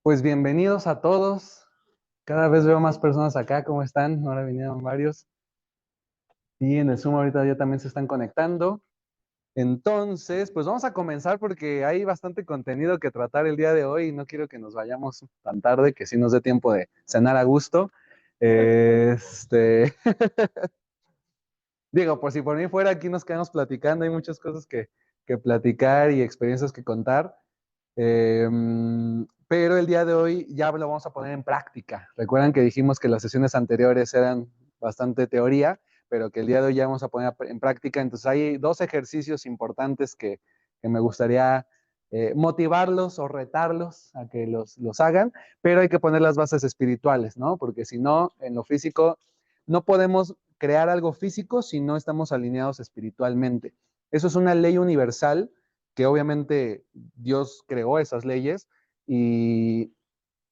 Pues bienvenidos a todos. Cada vez veo más personas acá. ¿Cómo están? Ahora vinieron varios. Y en el Zoom ahorita ya también se están conectando. Entonces, pues vamos a comenzar porque hay bastante contenido que tratar el día de hoy y no quiero que nos vayamos tan tarde, que sí nos dé tiempo de cenar a gusto. Digo, por si por mí fuera, aquí nos quedamos platicando. Hay muchas cosas que platicar y experiencias que contar. Pero el día de hoy ya lo vamos a poner en práctica. Recuerdan que dijimos que las sesiones anteriores eran bastante teoría, pero que el día de hoy ya vamos a poner en práctica. Entonces hay dos ejercicios importantes que me gustaría motivarlos o retarlos a que los hagan, pero hay que poner las bases espirituales, ¿no? Porque si no, en lo físico, no podemos crear algo físico si no estamos alineados espiritualmente. Eso es una ley universal que obviamente Dios creó esas leyes y,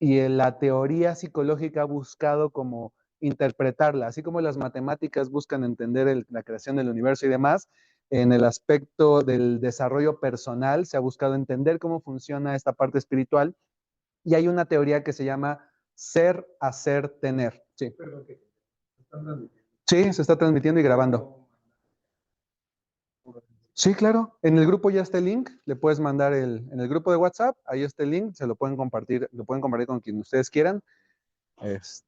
y en la teoría psicológica ha buscado como interpretarla, así como las matemáticas buscan entender la creación del universo y demás, en el aspecto del desarrollo personal se ha buscado entender cómo funciona esta parte espiritual y hay una teoría que se llama ser, hacer, tener. Sí, sí, se está transmitiendo y grabando. Sí, claro. En el grupo ya está el link. Le puedes mandar en el grupo de WhatsApp, ahí está el link, se lo pueden compartir con quien ustedes quieran.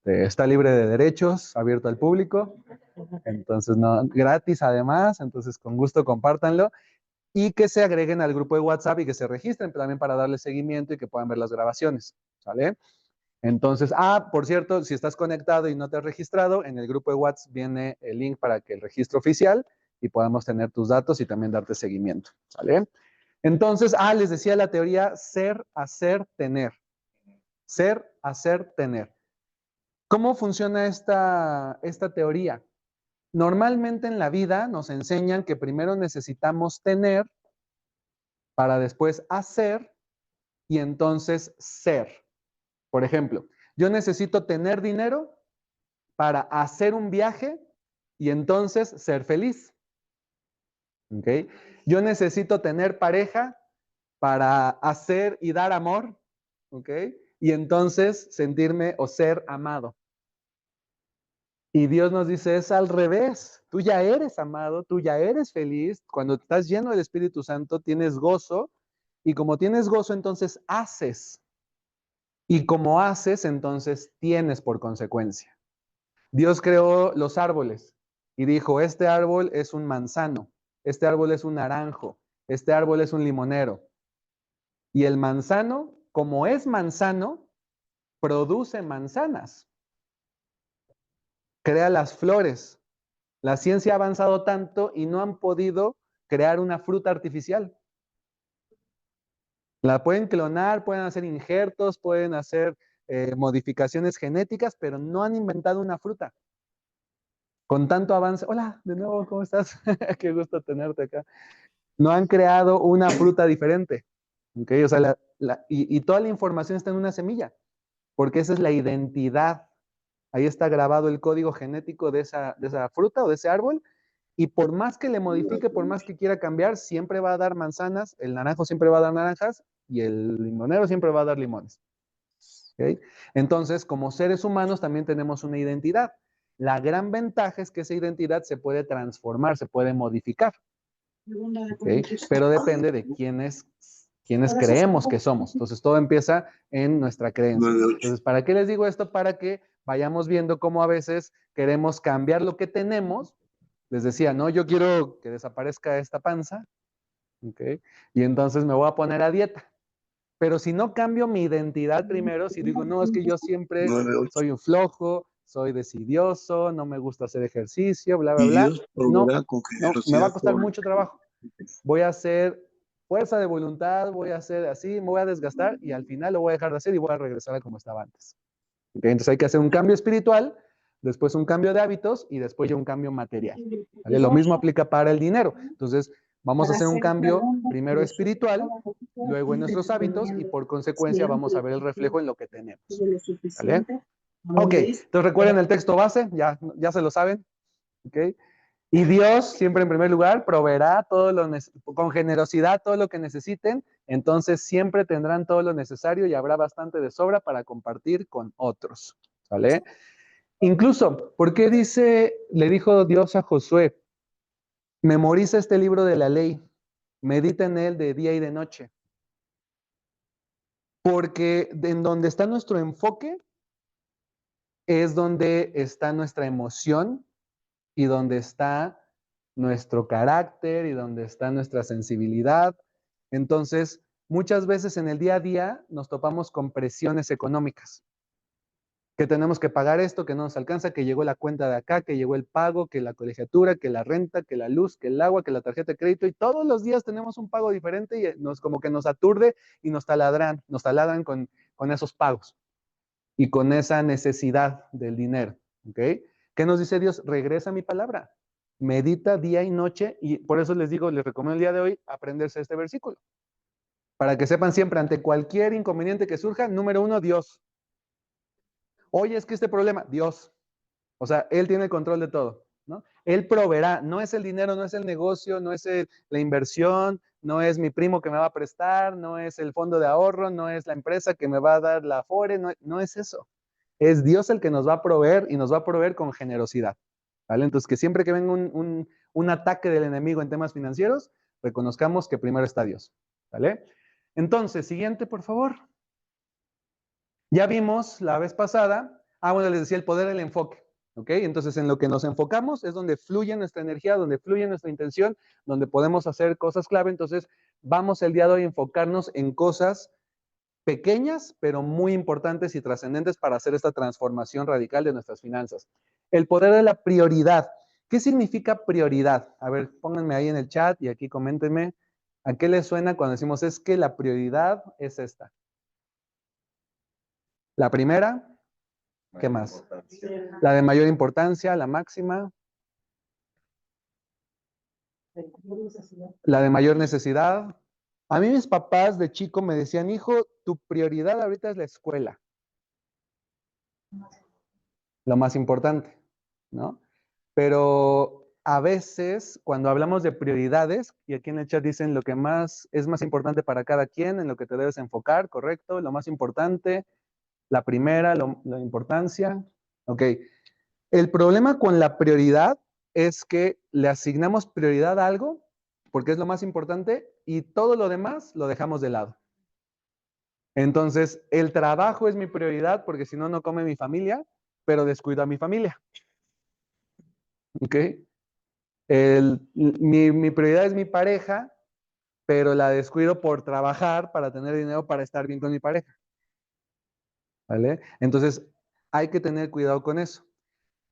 Está libre de derechos, abierto al público. Entonces, no, gratis además. Entonces, con gusto compártanlo. Y que se agreguen al grupo de WhatsApp y que se registren también para darle seguimiento y que puedan ver las grabaciones. ¿Sale? Entonces, por cierto, si estás conectado y no te has registrado, en el grupo de WhatsApp viene el link para que el registro oficial y podamos tener tus datos y también darte seguimiento, ¿sale? Entonces, les decía la teoría ser, hacer, tener. Ser, hacer, tener. ¿Cómo funciona esta teoría? Normalmente en la vida nos enseñan que primero necesitamos tener para después hacer y entonces ser. Por ejemplo, yo necesito tener dinero para hacer un viaje y entonces ser feliz. ¿Ok? Yo necesito tener pareja para hacer y dar amor. ¿Ok? Y entonces sentirme o ser amado. Y Dios nos dice, es al revés. Tú ya eres amado, tú ya eres feliz. Cuando estás lleno del Espíritu Santo, tienes gozo. Y como tienes gozo, entonces haces. Y como haces, entonces tienes por consecuencia. Dios creó los árboles y dijo, este árbol es un manzano, este árbol es un naranjo, este árbol es un limonero. Y el manzano, como es manzano, produce manzanas, crea las flores. La ciencia ha avanzado tanto y no han podido crear una fruta artificial. La pueden clonar, pueden hacer injertos, pueden hacer modificaciones genéticas, pero no han inventado una fruta. Con tanto avance, hola, de nuevo, ¿cómo estás? Qué gusto tenerte acá. No han creado una fruta diferente. ¿Okay? O sea, y toda la información está en una semilla, porque esa es la identidad. Ahí está grabado el código genético de esa fruta o de ese árbol, y por más que le modifique, por más que quiera cambiar, siempre va a dar manzanas, el naranjo siempre va a dar naranjas, y el limonero siempre va a dar limones. ¿Okay? Entonces, como seres humanos también tenemos una identidad. La gran ventaja es que esa identidad se puede transformar, se puede modificar. ¿Okay? Pero depende de quiénes creemos que somos. Entonces, todo empieza en nuestra creencia. Entonces, ¿para qué les digo esto? Para que vayamos viendo cómo a veces queremos cambiar lo que tenemos. Les decía, no, yo quiero que desaparezca esta panza, ¿okay? Y entonces me voy a poner a dieta. Pero si no cambio mi identidad primero, si digo, no, es que yo siempre soy un flojo, soy decidioso, no me gusta hacer ejercicio, bla, bla, bla, no, me va a costar mucho trabajo. Voy a hacer fuerza de voluntad, voy a hacer así, me voy a desgastar y al final lo voy a dejar de hacer y voy a regresar a como estaba antes. ¿Okay? Entonces hay que hacer un cambio espiritual, después un cambio de hábitos y después ya un cambio material. ¿Vale? Lo mismo aplica para el dinero. Entonces vamos a hacer un cambio primero espiritual, luego en nuestros hábitos y por consecuencia vamos a ver el reflejo en lo que tenemos. ¿Vale? Ok, entonces recuerden el texto base, ya se lo saben. ¿Okay? Y Dios, siempre en primer lugar, proveerá con generosidad todo lo que necesiten, entonces siempre tendrán todo lo necesario y habrá bastante de sobra para compartir con otros, ¿vale? Incluso, ¿por qué le dijo Dios a Josué, memoriza este libro de la ley, medita en él de día y de noche? Porque en donde está nuestro enfoque es donde está nuestra emoción y donde está nuestro carácter y donde está nuestra sensibilidad. Entonces, muchas veces en el día a día nos topamos con presiones económicas, que tenemos que pagar esto, que no nos alcanza, que llegó la cuenta de acá, que llegó el pago, que la colegiatura, que la renta, que la luz, que el agua, que la tarjeta de crédito, y todos los días tenemos un pago diferente y como que nos aturde y nos taladran con esos pagos y con esa necesidad del dinero, ¿ok? ¿Qué nos dice Dios? Regresa a mi palabra, medita día y noche, y por eso les digo, les recomiendo el día de hoy aprenderse este versículo, para que sepan siempre, ante cualquier inconveniente que surja, número uno, Dios. Oye, es que este problema, Dios. O sea, Él tiene el control de todo, ¿no? Él proveerá, no es el dinero, no es el negocio, no es la inversión, no es mi primo que me va a prestar, no es el fondo de ahorro, no es la empresa que me va a dar la Afore, no, no es eso. Es Dios el que nos va a proveer y nos va a proveer con generosidad, ¿vale? Entonces, que siempre que venga un ataque del enemigo en temas financieros, reconozcamos que primero está Dios, ¿vale? Entonces, siguiente, por favor. Ya vimos la vez pasada, bueno, les decía el poder del enfoque, ¿ok? Entonces, en lo que nos enfocamos es donde fluye nuestra energía, donde fluye nuestra intención, donde podemos hacer cosas clave. Entonces, vamos el día de hoy a enfocarnos en cosas pequeñas, pero muy importantes y trascendentes para hacer esta transformación radical de nuestras finanzas. El poder de la prioridad. ¿Qué significa prioridad? A ver, pónganme ahí en el chat y aquí coméntenme. ¿A qué les suena cuando decimos es que la prioridad es esta? La primera, ¿qué más? La de mayor importancia, la máxima. La de mayor necesidad. A mí mis papás de chico me decían, hijo, tu prioridad ahorita es la escuela. Lo más importante, ¿no? Pero a veces, cuando hablamos de prioridades, y aquí en el chat dicen lo que más es más importante para cada quien, en lo que te debes enfocar, correcto, lo más importante, la primera, la importancia. Ok. El problema con la prioridad es que le asignamos prioridad a algo, porque es lo más importante, y todo lo demás lo dejamos de lado. Entonces, el trabajo es mi prioridad, porque si no, no come mi familia, pero descuido a mi familia. ¿Ok? Mi prioridad es mi pareja, pero la descuido por trabajar para tener dinero para estar bien con mi pareja. ¿Vale? Entonces, hay que tener cuidado con eso.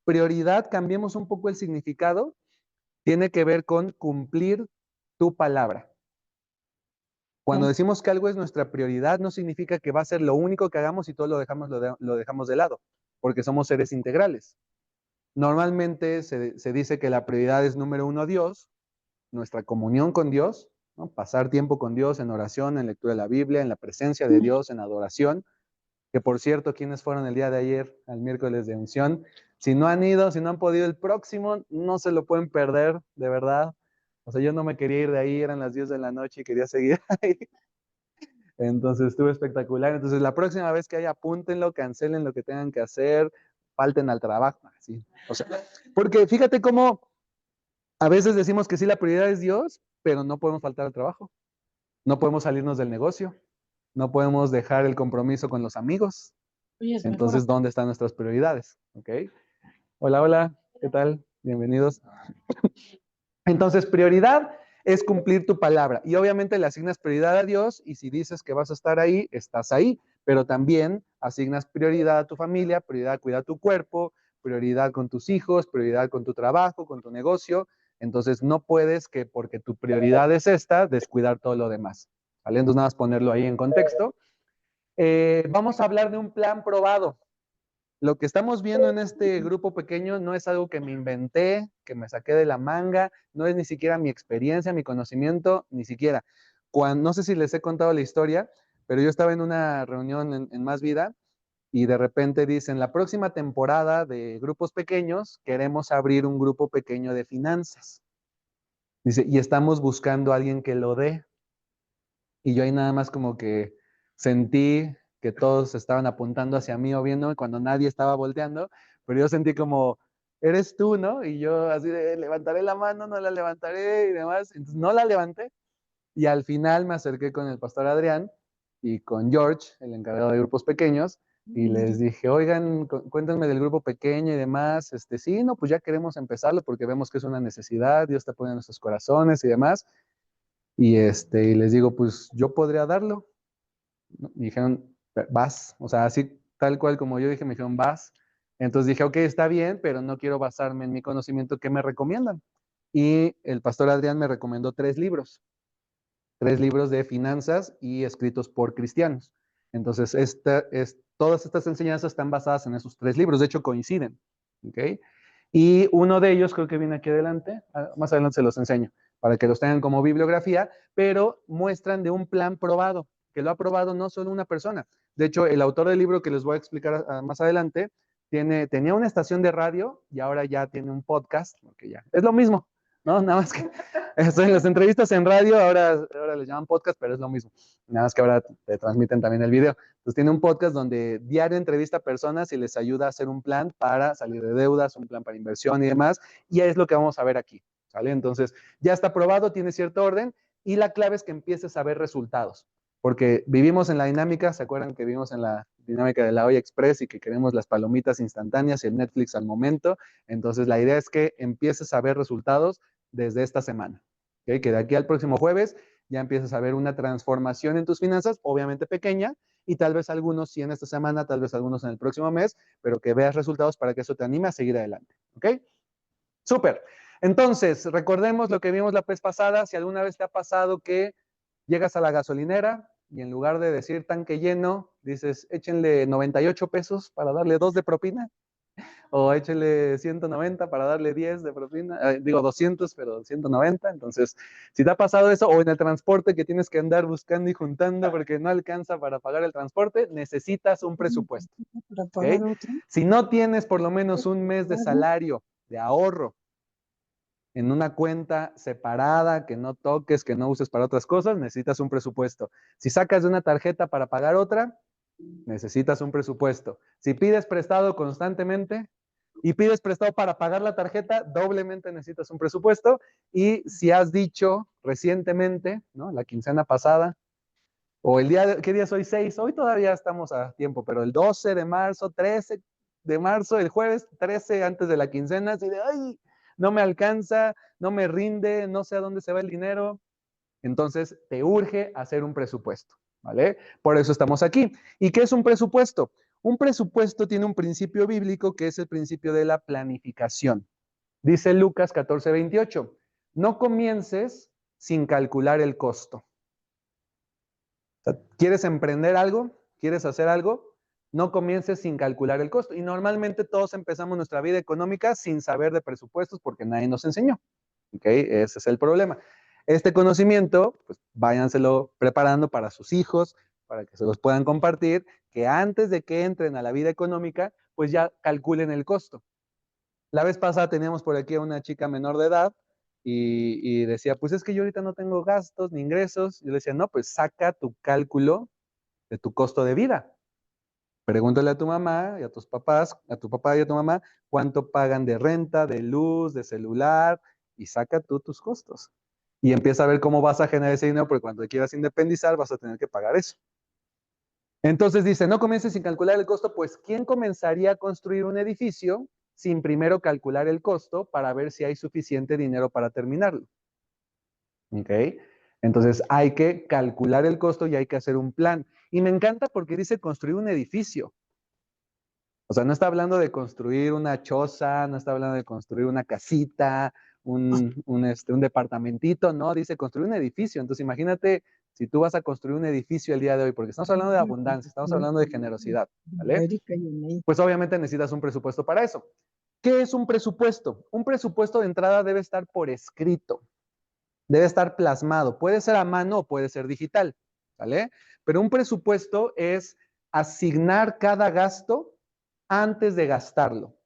Prioridad, cambiemos un poco el significado, tiene que ver con cumplir tu palabra. Cuando decimos que algo es nuestra prioridad, no significa que va a ser lo único que hagamos y todo lo dejamos de lado, porque somos seres integrales. Normalmente se dice que la prioridad es número uno Dios, nuestra comunión con Dios, ¿no? Pasar tiempo con Dios en oración, en lectura de la Biblia, en la presencia de Dios, en adoración. Que por cierto, quienes fueron el día de ayer al miércoles de unción, si no han ido, si no han podido el próximo, no se lo pueden perder, de verdad. O sea, yo no me quería ir de ahí, eran las 10 de la noche y quería seguir ahí. Entonces estuvo espectacular. Entonces la próxima vez que haya, apúntenlo, cancelen lo que tengan que hacer, falten al trabajo, así. O sea, porque fíjate cómo a veces decimos que sí, la prioridad es Dios, pero no podemos faltar al trabajo. No podemos salirnos del negocio. No podemos dejar el compromiso con los amigos. Entonces, ¿dónde están nuestras prioridades? ¿Ok? Hola, hola, ¿qué tal? Bienvenidos. Entonces, prioridad es cumplir tu palabra. Y obviamente le asignas prioridad a Dios y si dices que vas a estar ahí, estás ahí. Pero también asignas prioridad a tu familia, prioridad a cuidar tu cuerpo, prioridad con tus hijos, prioridad con tu trabajo, con tu negocio. Entonces, no puedes que porque tu prioridad es esta, descuidar todo lo demás. ¿Vale? Entonces, nada más ponerlo ahí en contexto. Vamos a hablar de un plan probado. Lo que estamos viendo en este grupo pequeño no es algo que me inventé, que me saqué de la manga, no es ni siquiera mi experiencia, mi conocimiento, ni siquiera. No sé si les he contado la historia, pero yo estaba en una reunión en Más Vida y de repente dicen, la próxima temporada de grupos pequeños, queremos abrir un grupo pequeño de finanzas. Dice, y estamos buscando a alguien que lo dé. Y yo ahí nada más como que sentí que todos estaban apuntando hacia mí o viéndome cuando nadie estaba volteando, pero yo sentí como, eres tú, ¿no? Y yo así de, levantaré la mano, no la levantaré y demás. Entonces no la levanté y al final me acerqué con el pastor Adrián y con George, el encargado de grupos pequeños, y les dije, oigan, cuéntenme del grupo pequeño y demás. Sí, no, pues ya queremos empezarlo porque vemos que es una necesidad, Dios está poniendo en nuestros corazones y demás. Y les digo, pues yo podría darlo. Me dijeron, vas, o sea, así tal cual como yo dije, me dijeron, vas. Entonces dije, ok, está bien, pero no quiero basarme en mi conocimiento, ¿qué me recomiendan? Y el pastor Adrián me recomendó tres libros de finanzas y escritos por cristianos. Entonces, todas estas enseñanzas están basadas en esos tres libros, de hecho coinciden, ¿ok? Y uno de ellos, creo que viene aquí adelante, más adelante se los enseño, para que los tengan como bibliografía, pero muestran de un plan probado, que lo ha probado no solo una persona. De hecho, el autor del libro que les voy a explicar más adelante, tenía una estación de radio y ahora ya tiene un podcast, porque ya es lo mismo, ¿no? Nada más que en las entrevistas en radio, ahora les llaman podcast, pero es lo mismo. Nada más que ahora te transmiten también el video. Entonces tiene un podcast donde diario entrevista a personas y les ayuda a hacer un plan para salir de deudas, un plan para inversión y demás. Y es lo que vamos a ver aquí, ¿sale? Entonces ya está probado, tiene cierto orden y la clave es que empieces a ver resultados. Porque vivimos en la dinámica, ¿se acuerdan que vivimos en la dinámica de la olla express y que queremos las palomitas instantáneas y el Netflix al momento? Entonces la idea es que empieces a ver resultados desde esta semana. ¿Okay? Que de aquí al próximo jueves ya empieces a ver una transformación en tus finanzas, obviamente pequeña, y tal vez algunos sí en esta semana, tal vez algunos en el próximo mes, pero que veas resultados para que eso te anime a seguir adelante. ¿Ok? Súper. Entonces, recordemos lo que vimos la vez pasada. Si alguna vez te ha pasado que llegas a la gasolinera y en lugar de decir tanque lleno, dices, échenle 98 pesos para darle 2 de propina, o échele 190 para darle 10 de propina, digo 200, pero 190. Entonces, si te ha pasado eso, o en el transporte que tienes que andar buscando y juntando porque no alcanza para pagar el transporte, necesitas un presupuesto. ¿Okay? Si no tienes por lo menos un mes de salario, de ahorro, en una cuenta separada, que no toques, que no uses para otras cosas, necesitas un presupuesto. Si sacas de una tarjeta para pagar otra, necesitas un presupuesto. Si pides prestado constantemente y pides prestado para pagar la tarjeta, doblemente necesitas un presupuesto. Y si has dicho recientemente, ¿no? La quincena pasada, o el día, ¿qué día es hoy? 6, hoy todavía estamos a tiempo, pero el 12 de marzo, 13 de marzo, el jueves 13 antes de la quincena, así de, ay, no me alcanza, no me rinde, no sé a dónde se va el dinero. Entonces, te urge hacer un presupuesto, ¿vale? Por eso estamos aquí. ¿Y qué es un presupuesto? Un presupuesto tiene un principio bíblico que es el principio de la planificación. Dice Lucas 14:28, no comiences sin calcular el costo. O sea, ¿quieres emprender algo? ¿Quieres hacer algo? No comiences sin calcular el costo. Y normalmente todos empezamos nuestra vida económica sin saber de presupuestos porque nadie nos enseñó. ¿Ok? Ese es el problema. Este conocimiento, pues váyanselo preparando para sus hijos, para que se los puedan compartir, que antes de que entren a la vida económica, pues ya calculen el costo. La vez pasada teníamos por aquí a una chica menor de edad y decía, pues es que yo ahorita no tengo gastos ni ingresos. Y yo le decía, no, pues saca tu cálculo de tu costo de vida. Pregúntale a tu mamá y a tus papás, a tu papá y a tu mamá, cuánto pagan de renta, de luz, de celular, y saca tú tus costos. Y empieza a ver cómo vas a generar ese dinero, porque cuando te quieras independizar vas a tener que pagar eso. Entonces dice, no comiences sin calcular el costo, pues ¿quién comenzaría a construir un edificio sin primero calcular el costo para ver si hay suficiente dinero para terminarlo? ¿Ok? Entonces hay que calcular el costo y hay que hacer un plan. Y me encanta porque dice construir un edificio. O sea, no está hablando de construir una choza, no está hablando de construir una casita, un departamentito, no, dice construir un edificio. Entonces imagínate si tú vas a construir un edificio el día de hoy, porque estamos hablando de abundancia, estamos hablando de generosidad, ¿vale? Pues obviamente necesitas un presupuesto para eso. ¿Qué es un presupuesto? Un presupuesto de entrada debe estar por escrito, debe estar plasmado, puede ser a mano o puede ser digital, ¿vale? Pero un presupuesto es asignar cada gasto antes de gastarlo.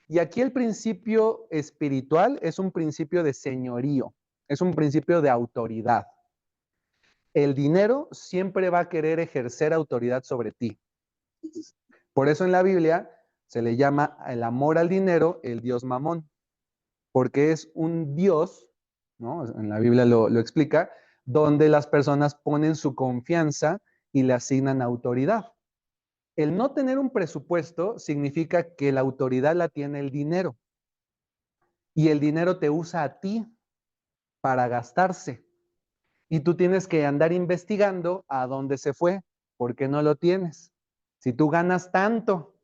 Y aquí el principio espiritual es un principio de señorío, es un principio de autoridad. El dinero siempre va a querer ejercer autoridad sobre ti. Por eso en la Biblia se le llama el amor al dinero el dios Mamón, porque es un dios, ¿no? En la Biblia lo explica, donde las personas ponen su confianza y le asignan autoridad. El no tener un presupuesto significa que la autoridad la tiene el dinero y el dinero te usa a ti para gastarse y tú tienes que andar investigando a dónde se fue, por qué no lo tienes. Si tú ganas tanto,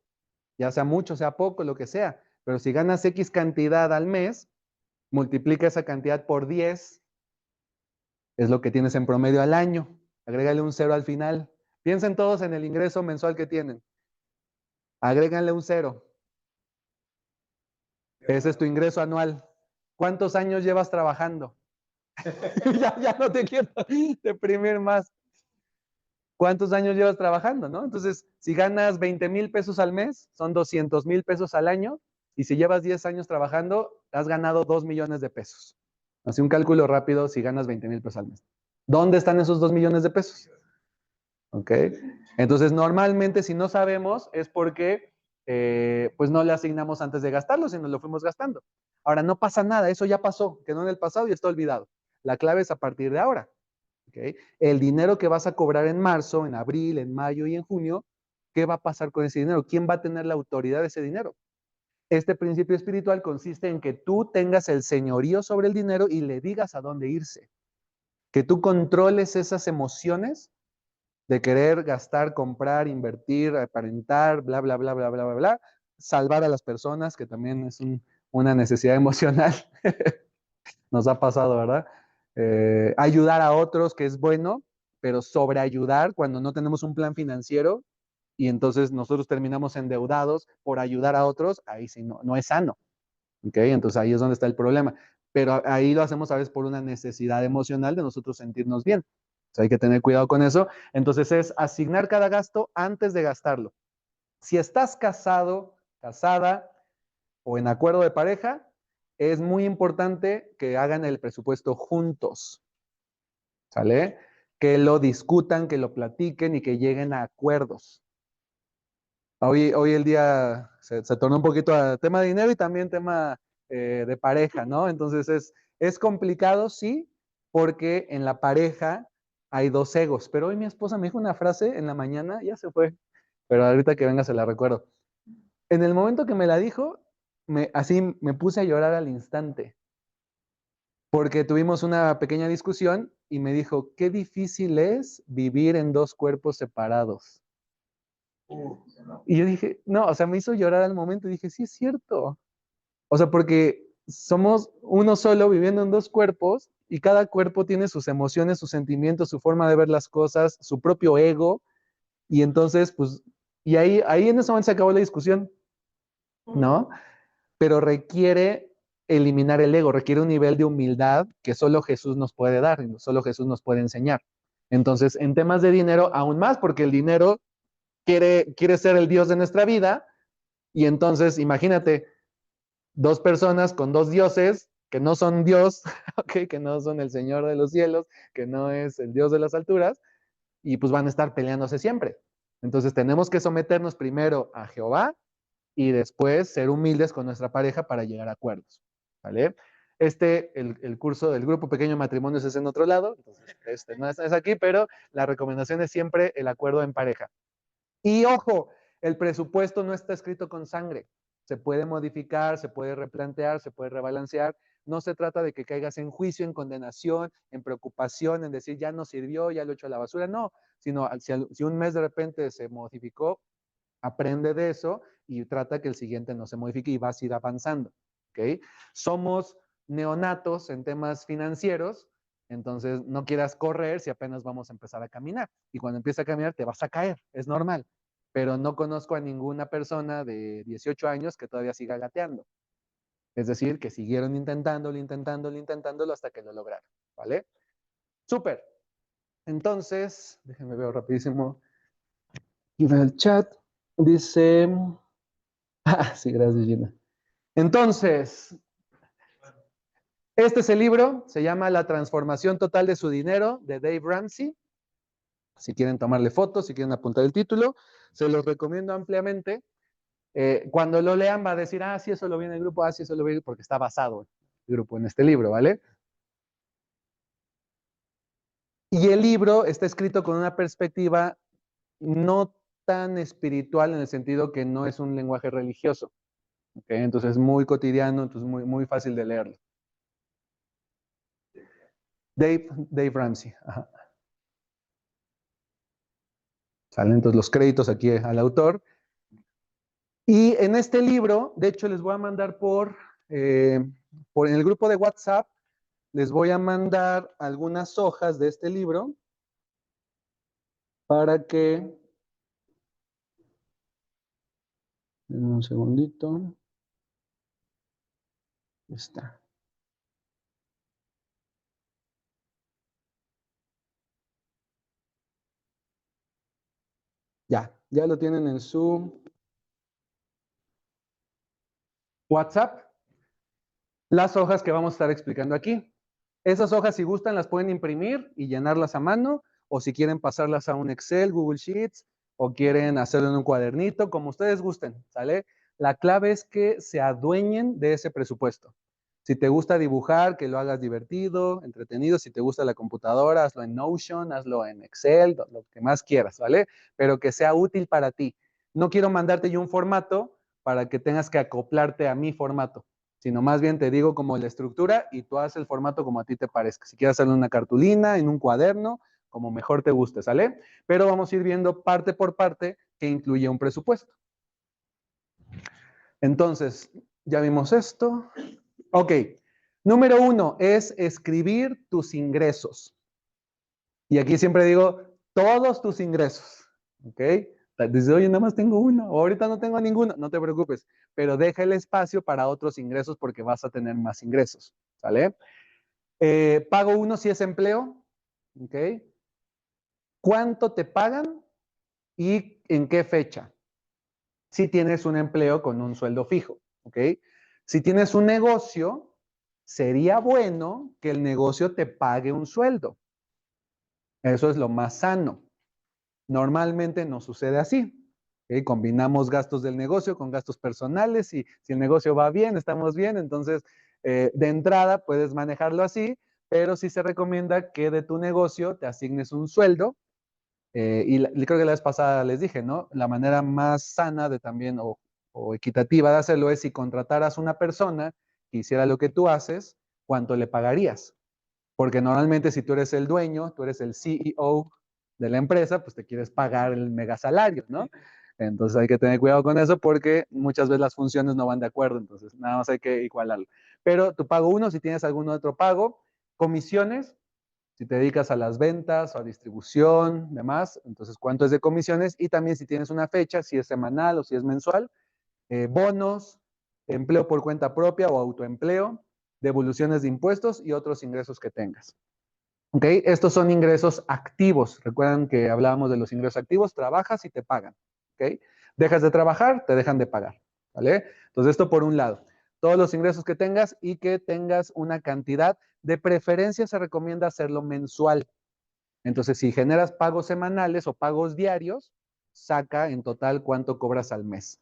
ya sea mucho, sea poco, lo que sea, pero si ganas X cantidad al mes, multiplica esa cantidad por 10, es lo que tienes en promedio al año. Agrégale un cero al final. Piensen todos en el ingreso mensual que tienen. Agréganle un cero. Ese es tu ingreso anual. ¿Cuántos años llevas trabajando? ya no te quiero deprimir más. ¿Cuántos años llevas trabajando, no? Entonces, si ganas 20,000 pesos al mes, son 200,000 pesos al año, y si llevas 10 años trabajando, has ganado 2 millones de pesos. Así un cálculo rápido, si ganas 20,000 pesos al mes. ¿Dónde están esos 2 millones de pesos? ¿Ok? Entonces, normalmente, si no sabemos, es porque pues no le asignamos antes de gastarlo, sino lo fuimos gastando. Ahora, no pasa nada, eso ya pasó, quedó en el pasado y está olvidado. La clave es a partir de ahora. ¿Okay? El dinero que vas a cobrar en marzo, en abril, en mayo y en junio, ¿qué va a pasar con ese dinero? ¿Quién va a tener la autoridad de ese dinero? Este principio espiritual consiste en que tú tengas el señorío sobre el dinero y le digas a dónde irse. Que tú controles esas emociones de querer gastar, comprar, invertir, aparentar, bla, bla, bla, bla, bla, bla, bla, salvar a las personas, que también es una necesidad emocional. Nos ha pasado, ¿verdad? Ayudar a otros, que es bueno, pero sobreayudar cuando no tenemos un plan financiero y entonces nosotros terminamos endeudados por ayudar a otros, ahí sí no es sano. ¿Ok? Entonces ahí es donde está el problema. Pero ahí lo hacemos a veces por una necesidad emocional de nosotros sentirnos bien. O sea, hay que tener cuidado con eso. Entonces es asignar cada gasto antes de gastarlo. Si estás casado, casada o en acuerdo de pareja, es muy importante que hagan el presupuesto juntos, ¿sale? Que lo discutan, que lo platiquen y que lleguen a acuerdos. Hoy el día se tornó un poquito a tema de dinero y también tema de pareja, ¿no? Entonces es complicado, sí, porque en la pareja hay dos egos. Pero hoy mi esposa me dijo una frase en la mañana, ya se fue, pero ahorita que venga se la recuerdo. En el momento que me la dijo, así me puse a llorar al instante, porque tuvimos una pequeña discusión y me dijo, qué difícil es vivir en dos cuerpos separados. Y yo dije, no, o sea, me hizo llorar al momento y dije, sí es cierto. O sea, porque somos uno solo viviendo en dos cuerpos y cada cuerpo tiene sus emociones, sus sentimientos, su forma de ver las cosas, su propio ego. Y entonces, pues, y ahí en ese momento se acabó la discusión, ¿no? Pero requiere eliminar el ego, requiere un nivel de humildad que solo Jesús nos puede dar, solo Jesús nos puede enseñar. Entonces, en temas de dinero, aún más, porque el dinero quiere ser el Dios de nuestra vida, y entonces, imagínate, dos personas con dos dioses que no son Dios, okay, que no son el Señor de los cielos, que no es el Dios de las alturas, y pues van a estar peleándose siempre. Entonces tenemos que someternos primero a Jehová y después ser humildes con nuestra pareja para llegar a acuerdos. ¿Vale? El curso del grupo Pequeño Matrimonios es en otro lado, entonces no es aquí, pero la recomendación es siempre el acuerdo en pareja. Y ojo, el presupuesto no está escrito con sangre. Se puede modificar, se puede replantear, se puede rebalancear. No se trata de que caigas en juicio, en condenación, en preocupación, en decir ya no sirvió, ya lo echo a la basura. No, sino si un mes de repente se modificó, aprende de eso y trata que el siguiente no se modifique y vas a ir avanzando. ¿Okay? Somos neonatos en temas financieros, entonces no quieras correr si apenas vamos a empezar a caminar. Y cuando empieza a caminar te vas a caer, es normal. Pero no conozco a ninguna persona de 18 años que todavía siga gateando. Es decir, que siguieron intentándolo hasta que lo lograron. ¿Vale? Súper. Entonces, déjenme ver rapidísimo. Y en el chat dice... Ah, sí, gracias, Gina. Entonces, este es el libro, se llama La transformación total de su dinero, de Dave Ramsey. Si quieren tomarle fotos, si quieren apuntar el título, se los recomiendo ampliamente. Cuando lo lean va a decir, ah, sí, eso lo vi en el grupo, ah, sí, eso lo vi, porque está basado el grupo en este libro, ¿vale? Y el libro está escrito con una perspectiva no tan espiritual en el sentido que no es un lenguaje religioso, ¿ok? Entonces es muy cotidiano, entonces muy, muy fácil de leerlo. Dave Ramsey. Ajá. Salen entonces los créditos aquí al autor. Y en este libro, de hecho, les voy a mandar por en el grupo de WhatsApp, les voy a mandar algunas hojas de este libro para que... Un segundito. Está. Ya lo tienen en su WhatsApp. Las hojas que vamos a estar explicando aquí. Esas hojas, si gustan, las pueden imprimir y llenarlas a mano, o si quieren pasarlas a un Excel, Google Sheets, o quieren hacerlo en un cuadernito, como ustedes gusten, ¿sale? La clave es que se adueñen de ese presupuesto. Si te gusta dibujar, que lo hagas divertido, entretenido. Si te gusta la computadora, hazlo en Notion, hazlo en Excel, lo que más quieras, ¿vale? Pero que sea útil para ti. No quiero mandarte yo un formato para que tengas que acoplarte a mi formato, sino más bien te digo como la estructura y tú haces el formato como a ti te parezca. Si quieres hacerlo en una cartulina, en un cuaderno, como mejor te guste, ¿sale? Pero vamos a ir viendo parte por parte que incluye un presupuesto. Entonces, ya vimos esto. Ok. Número 1 es escribir tus ingresos. Y aquí siempre digo, todos tus ingresos. ¿Ok? Dices, oye, nada más tengo uno, o ahorita no tengo ninguno, no te preocupes, pero deja el espacio para otros ingresos porque vas a tener más ingresos, ¿sale? Pago 1 si es empleo, ¿ok? ¿Cuánto te pagan y en qué fecha? Si tienes un empleo con un sueldo fijo, ¿ok? Si tienes un negocio, sería bueno que el negocio te pague un sueldo. Eso es lo más sano. Normalmente no sucede así. ¿Okay? Combinamos gastos del negocio con gastos personales y si el negocio va bien, estamos bien, entonces de entrada puedes manejarlo así, pero sí se recomienda que de tu negocio te asignes un sueldo y creo que la vez pasada les dije, ¿no? La manera más sana de también o equitativa de hacerlo es si contrataras una persona que hiciera lo que tú haces, ¿cuánto le pagarías? Porque normalmente si tú eres el dueño, tú eres el CEO de la empresa, pues te quieres pagar el mega salario, ¿no? Entonces hay que tener cuidado con eso porque muchas veces las funciones no van de acuerdo, entonces nada más hay que igualarlo. Pero tu pago 1, si tienes algún otro pago, comisiones, si te dedicas a las ventas o a distribución, demás, entonces cuánto es de comisiones y también si tienes una fecha, si es semanal o si es mensual, bonos, empleo por cuenta propia o autoempleo, devoluciones de impuestos y otros ingresos que tengas. ¿Ok? Estos son ingresos activos. Recuerdan que hablábamos de los ingresos activos, trabajas y te pagan. ¿Ok? Dejas de trabajar, te dejan de pagar. ¿Vale? Entonces esto por un lado. Todos los ingresos que tengas y que tengas una cantidad, de preferencia se recomienda hacerlo mensual. Entonces si generas pagos semanales o pagos diarios, saca en total cuánto cobras al mes.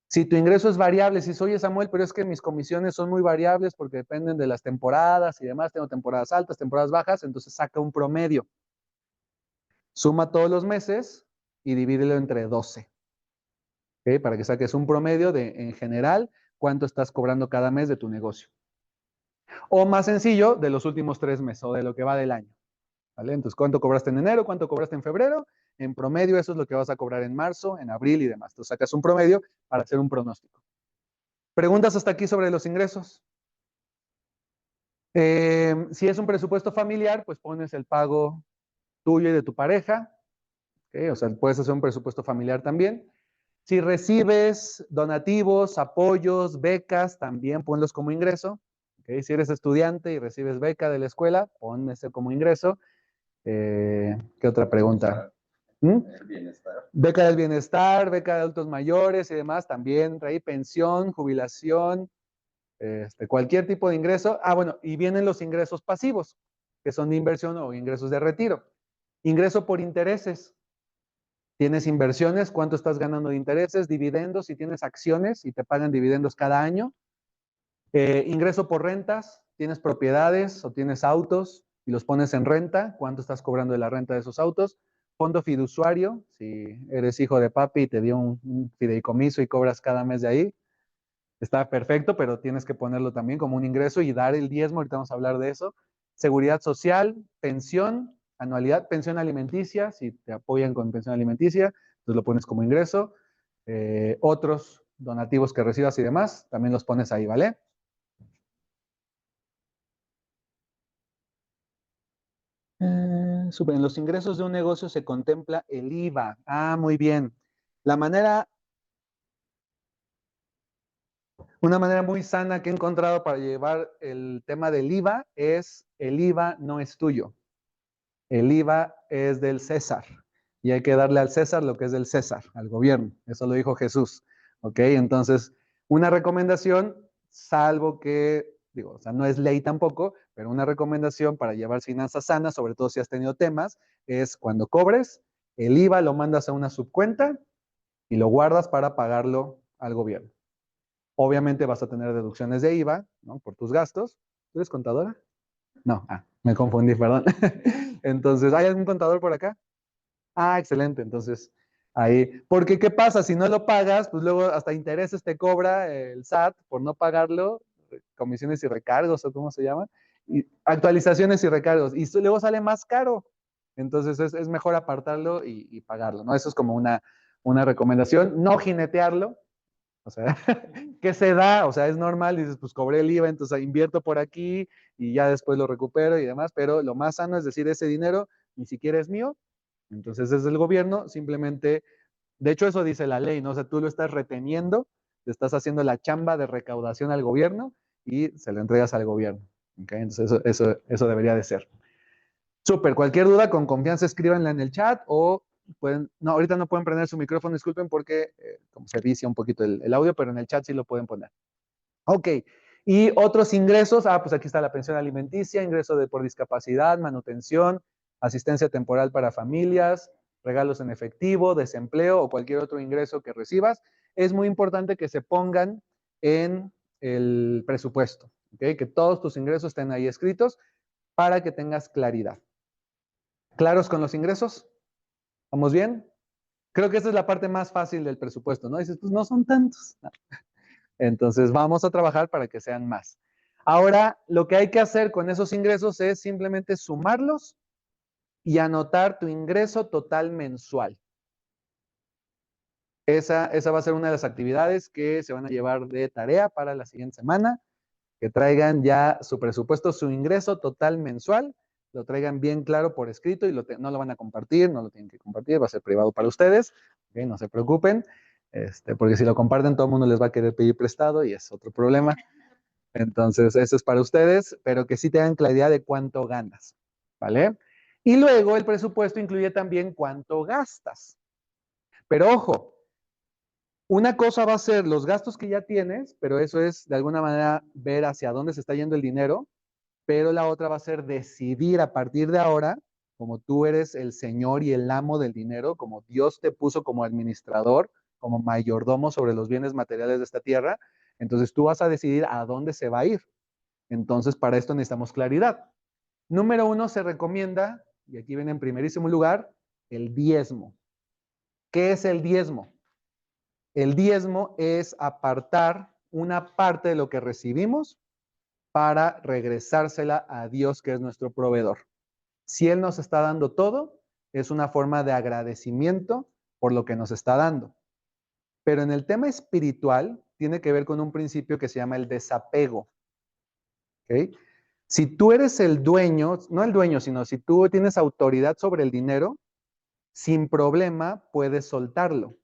Si tu ingreso es variable, si oye Samuel, pero es que mis comisiones son muy variables porque dependen de las temporadas y demás, tengo temporadas altas, temporadas bajas, entonces saca un promedio. Suma todos los meses y divídelo entre 12. ¿Okay? Para que saques un promedio de, en general, cuánto estás cobrando cada mes de tu negocio. O más sencillo, de los últimos 3 meses o de lo que va del año. ¿Vale? Entonces, ¿cuánto cobraste en enero? ¿Cuánto cobraste en febrero? En promedio, eso es lo que vas a cobrar en marzo, en abril y demás. Entonces, sacas un promedio para hacer un pronóstico. ¿Preguntas hasta aquí sobre los ingresos? Si es un presupuesto familiar, pues pones el pago tuyo y de tu pareja. ¿Okay? O sea, puedes hacer un presupuesto familiar también. Si recibes donativos, apoyos, becas, también ponlos como ingreso. ¿Okay? Si eres estudiante y recibes beca de la escuela, pon ese como ingreso. ¿Qué otra pregunta? ¿Mm? Beca del bienestar, beca de adultos mayores y demás, también trae pensión, jubilación, cualquier tipo de ingreso. Ah, bueno, y vienen los ingresos pasivos, que son de inversión o ingresos de retiro. Ingreso por intereses. Tienes inversiones, ¿cuánto estás ganando de intereses? Dividendos, si tienes acciones y te pagan dividendos cada año. Ingreso por rentas, tienes propiedades o tienes autos y los pones en renta, ¿cuánto estás cobrando de la renta de esos autos? Fondo fiduciario, si eres hijo de papi y te dio un fideicomiso y cobras cada mes de ahí, está perfecto, pero tienes que ponerlo también como un ingreso y dar el diezmo, ahorita vamos a hablar de eso. Seguridad social, pensión, anualidad, pensión alimenticia, si te apoyan con pensión alimenticia, entonces lo pones como ingreso. Otros donativos que recibas y demás, también los pones ahí, ¿vale? En los ingresos de un negocio se contempla el IVA. Ah, muy bien. La manera, una manera muy sana que he encontrado para llevar el tema del IVA es el IVA no es tuyo. El IVA es del César. Y hay que darle al César lo que es del César, al gobierno. Eso lo dijo Jesús. ¿Ok? Entonces, una recomendación, salvo que, digo, o sea, no es ley tampoco, pero una recomendación para llevar finanzas sanas, sobre todo si has tenido temas, es cuando cobres, el IVA lo mandas a una subcuenta y lo guardas para pagarlo al gobierno. Obviamente vas a tener deducciones de IVA, ¿no? Por tus gastos. ¿Tú eres contadora? No, me confundí, perdón. Entonces, ¿hay algún contador por acá? Ah, excelente. Entonces, ahí, porque ¿qué pasa? Si no lo pagas, pues luego hasta intereses te cobra el SAT por no pagarlo, comisiones y recargos o cómo se llama, y actualizaciones y recargos, y luego sale más caro. Entonces es mejor apartarlo y pagarlo, ¿no? Eso es como una recomendación, no jinetearlo, o sea, ¿qué se da? O sea, es normal, dices, pues cobré el IVA, entonces invierto por aquí y ya después lo recupero y demás, pero lo más sano es decir, ese dinero ni siquiera es mío, entonces desde el gobierno simplemente, de hecho eso dice la ley, ¿no? O sea, tú lo estás reteniendo, te estás haciendo la chamba de recaudación al gobierno y se lo entregas al gobierno, ¿ok? Entonces eso debería de ser. Súper, cualquier duda con confianza escríbanla en el chat o pueden, no, ahorita no pueden prender su micrófono, disculpen porque como se vicia un poquito el audio, pero en el chat sí lo pueden poner. Ok, y otros ingresos, pues aquí está la pensión alimenticia, ingreso por discapacidad, manutención, asistencia temporal para familias, regalos en efectivo, desempleo o cualquier otro ingreso que recibas. Es muy importante que se pongan en el presupuesto, ¿ok? Que todos tus ingresos estén ahí escritos para que tengas claridad. ¿Claros con los ingresos? ¿Vamos bien? Creo que esa es la parte más fácil del presupuesto, ¿no? Dices, pues no son tantos. No. Entonces vamos a trabajar para que sean más. Ahora, lo que hay que hacer con esos ingresos es simplemente sumarlos y anotar tu ingreso total mensual. Esa va a ser una de las actividades que se van a llevar de tarea para la siguiente semana, que traigan ya su presupuesto, su ingreso total mensual, lo traigan bien claro por escrito y no lo van a compartir, no lo tienen que compartir, va a ser privado para ustedes, ¿okay? No se preocupen, porque si lo comparten todo el mundo les va a querer pedir prestado y es otro problema. Entonces, eso es para ustedes, pero que sí tengan claridad de cuánto ganas, ¿vale? Y luego el presupuesto incluye también cuánto gastas. Pero ojo, una cosa va a ser los gastos que ya tienes, pero eso es de alguna manera ver hacia dónde se está yendo el dinero, pero la otra va a ser decidir a partir de ahora, como tú eres el señor y el amo del dinero, como Dios te puso como administrador, como mayordomo sobre los bienes materiales de esta tierra, entonces tú vas a decidir a dónde se va a ir. Entonces, para esto necesitamos claridad. Número 1, se recomienda, y aquí viene en primerísimo lugar, el diezmo. ¿Qué es el diezmo? El diezmo es apartar una parte de lo que recibimos para regresársela a Dios, que es nuestro proveedor. Si Él nos está dando todo, es una forma de agradecimiento por lo que nos está dando. Pero en el tema espiritual, tiene que ver con un principio que se llama el desapego. ¿Okay? Si tú eres el dueño, no el dueño, sino si tú tienes autoridad sobre el dinero, sin problema puedes soltarlo,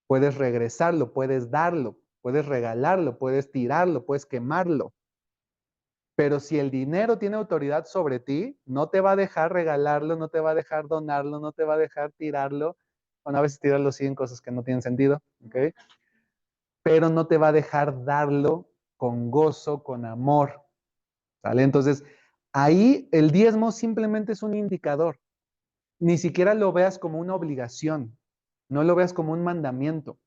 puedes regresarlo, puedes darlo, puedes regalarlo, puedes tirarlo, puedes quemarlo. Pero si el dinero tiene autoridad sobre ti, no te va a dejar regalarlo, no te va a dejar donarlo, no te va a dejar tirarlo. Bueno, a veces tirarlo sí en cosas que no tienen sentido, ¿ok? Pero no te va a dejar darlo con gozo, con amor, ¿sale? Entonces, ahí el diezmo simplemente es un indicador. Ni siquiera lo veas como una obligación, no lo veas como un mandamiento.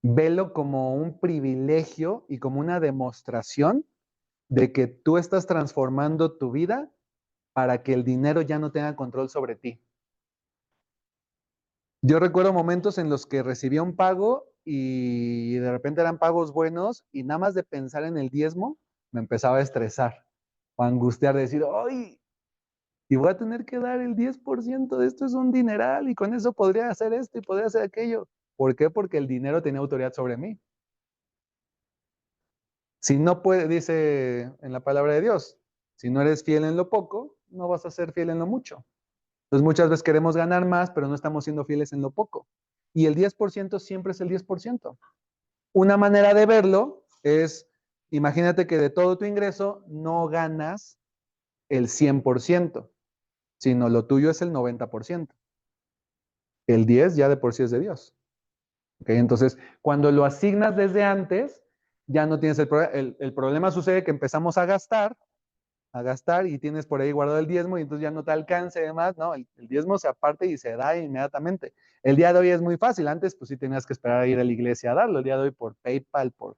Velo como un privilegio y como una demostración de que tú estás transformando tu vida para que el dinero ya no tenga control sobre ti. Yo recuerdo momentos en los que recibía un pago y de repente eran pagos buenos y nada más de pensar en el diezmo me empezaba a estresar o a angustiar, de decir, ¡ay! Y voy a tener que dar el 10% de esto, es un dineral y con eso podría hacer esto y podría hacer aquello. ¿Por qué? Porque el dinero tenía autoridad sobre mí. Si no puede, dice en la palabra de Dios, si no eres fiel en lo poco, no vas a ser fiel en lo mucho. Entonces muchas veces queremos ganar más, pero no estamos siendo fieles en lo poco. Y el 10% siempre es el 10%. Una manera de verlo es, imagínate que de todo tu ingreso no ganas el 100%, sino lo tuyo es el 90%. El 10 ya de por sí es de Dios. ¿Okay? Entonces, cuando lo asignas desde antes, ya no tienes el problema. El problema sucede que empezamos a gastar y tienes por ahí guardado el diezmo y entonces ya no te alcanza y demás, no, el diezmo se aparte y se da inmediatamente. El día de hoy es muy fácil, antes pues sí tenías que esperar a ir a la iglesia a darlo, el día de hoy por PayPal, por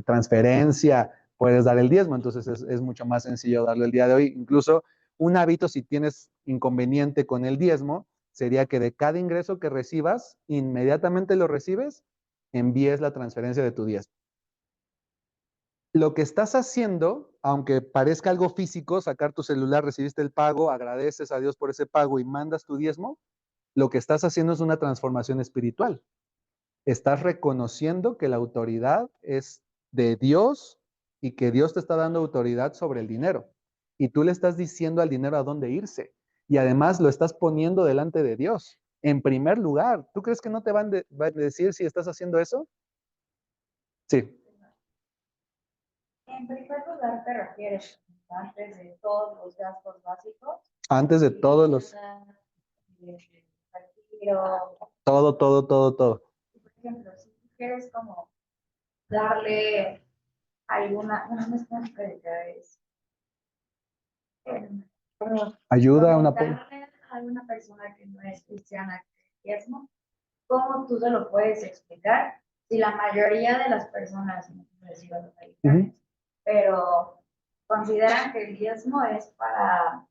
transferencia, puedes dar el diezmo, entonces es mucho más sencillo darlo el día de hoy. Incluso un hábito, si tienes inconveniente con el diezmo, sería que de cada ingreso que recibas, inmediatamente lo recibes, envíes la transferencia de tu diezmo. Lo que estás haciendo, aunque parezca algo físico, sacar tu celular, recibiste el pago, agradeces a Dios por ese pago y mandas tu diezmo, lo que estás haciendo es una transformación espiritual. Estás reconociendo que la autoridad es de Dios y que Dios te está dando autoridad sobre el dinero. Y tú le estás diciendo al dinero a dónde irse. Y además lo estás poniendo delante de Dios. En primer lugar, ¿tú crees que no te van a decir si estás haciendo eso? Sí. En primer lugar, te refieres antes de todos los gastos básicos. Antes de todos los... Todo, todo, todo, todo. Por ejemplo, si tú quieres como darle alguna, no es Ayuda a una... darle a una persona que no es cristiana diezmo, ¿cómo tú se lo puedes explicar? Si la mayoría de las personas, no quiero decir los americanos, pero consideran que el diezmo es para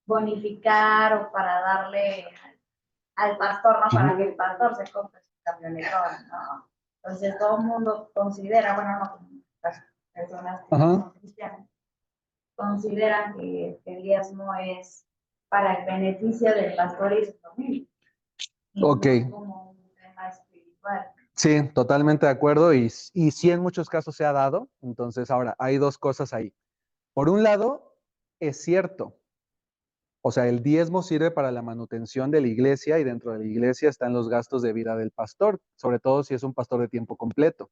bonificar o para darle al pastor, ¿no? Para que el pastor se compre su camionetón, ¿no? Entonces todo el mundo considera, bueno, no, las personas que no son cristianas, consideran que el diezmo es para el beneficio del pastor y su familia. Ok. Como un tema espiritual. Sí, totalmente de acuerdo y sí en muchos casos se ha dado. Entonces, ahora, hay dos cosas ahí. Por un lado, es cierto, o sea, el diezmo sirve para la manutención de la iglesia y dentro de la iglesia están los gastos de vida del pastor, sobre todo si es un pastor de tiempo completo.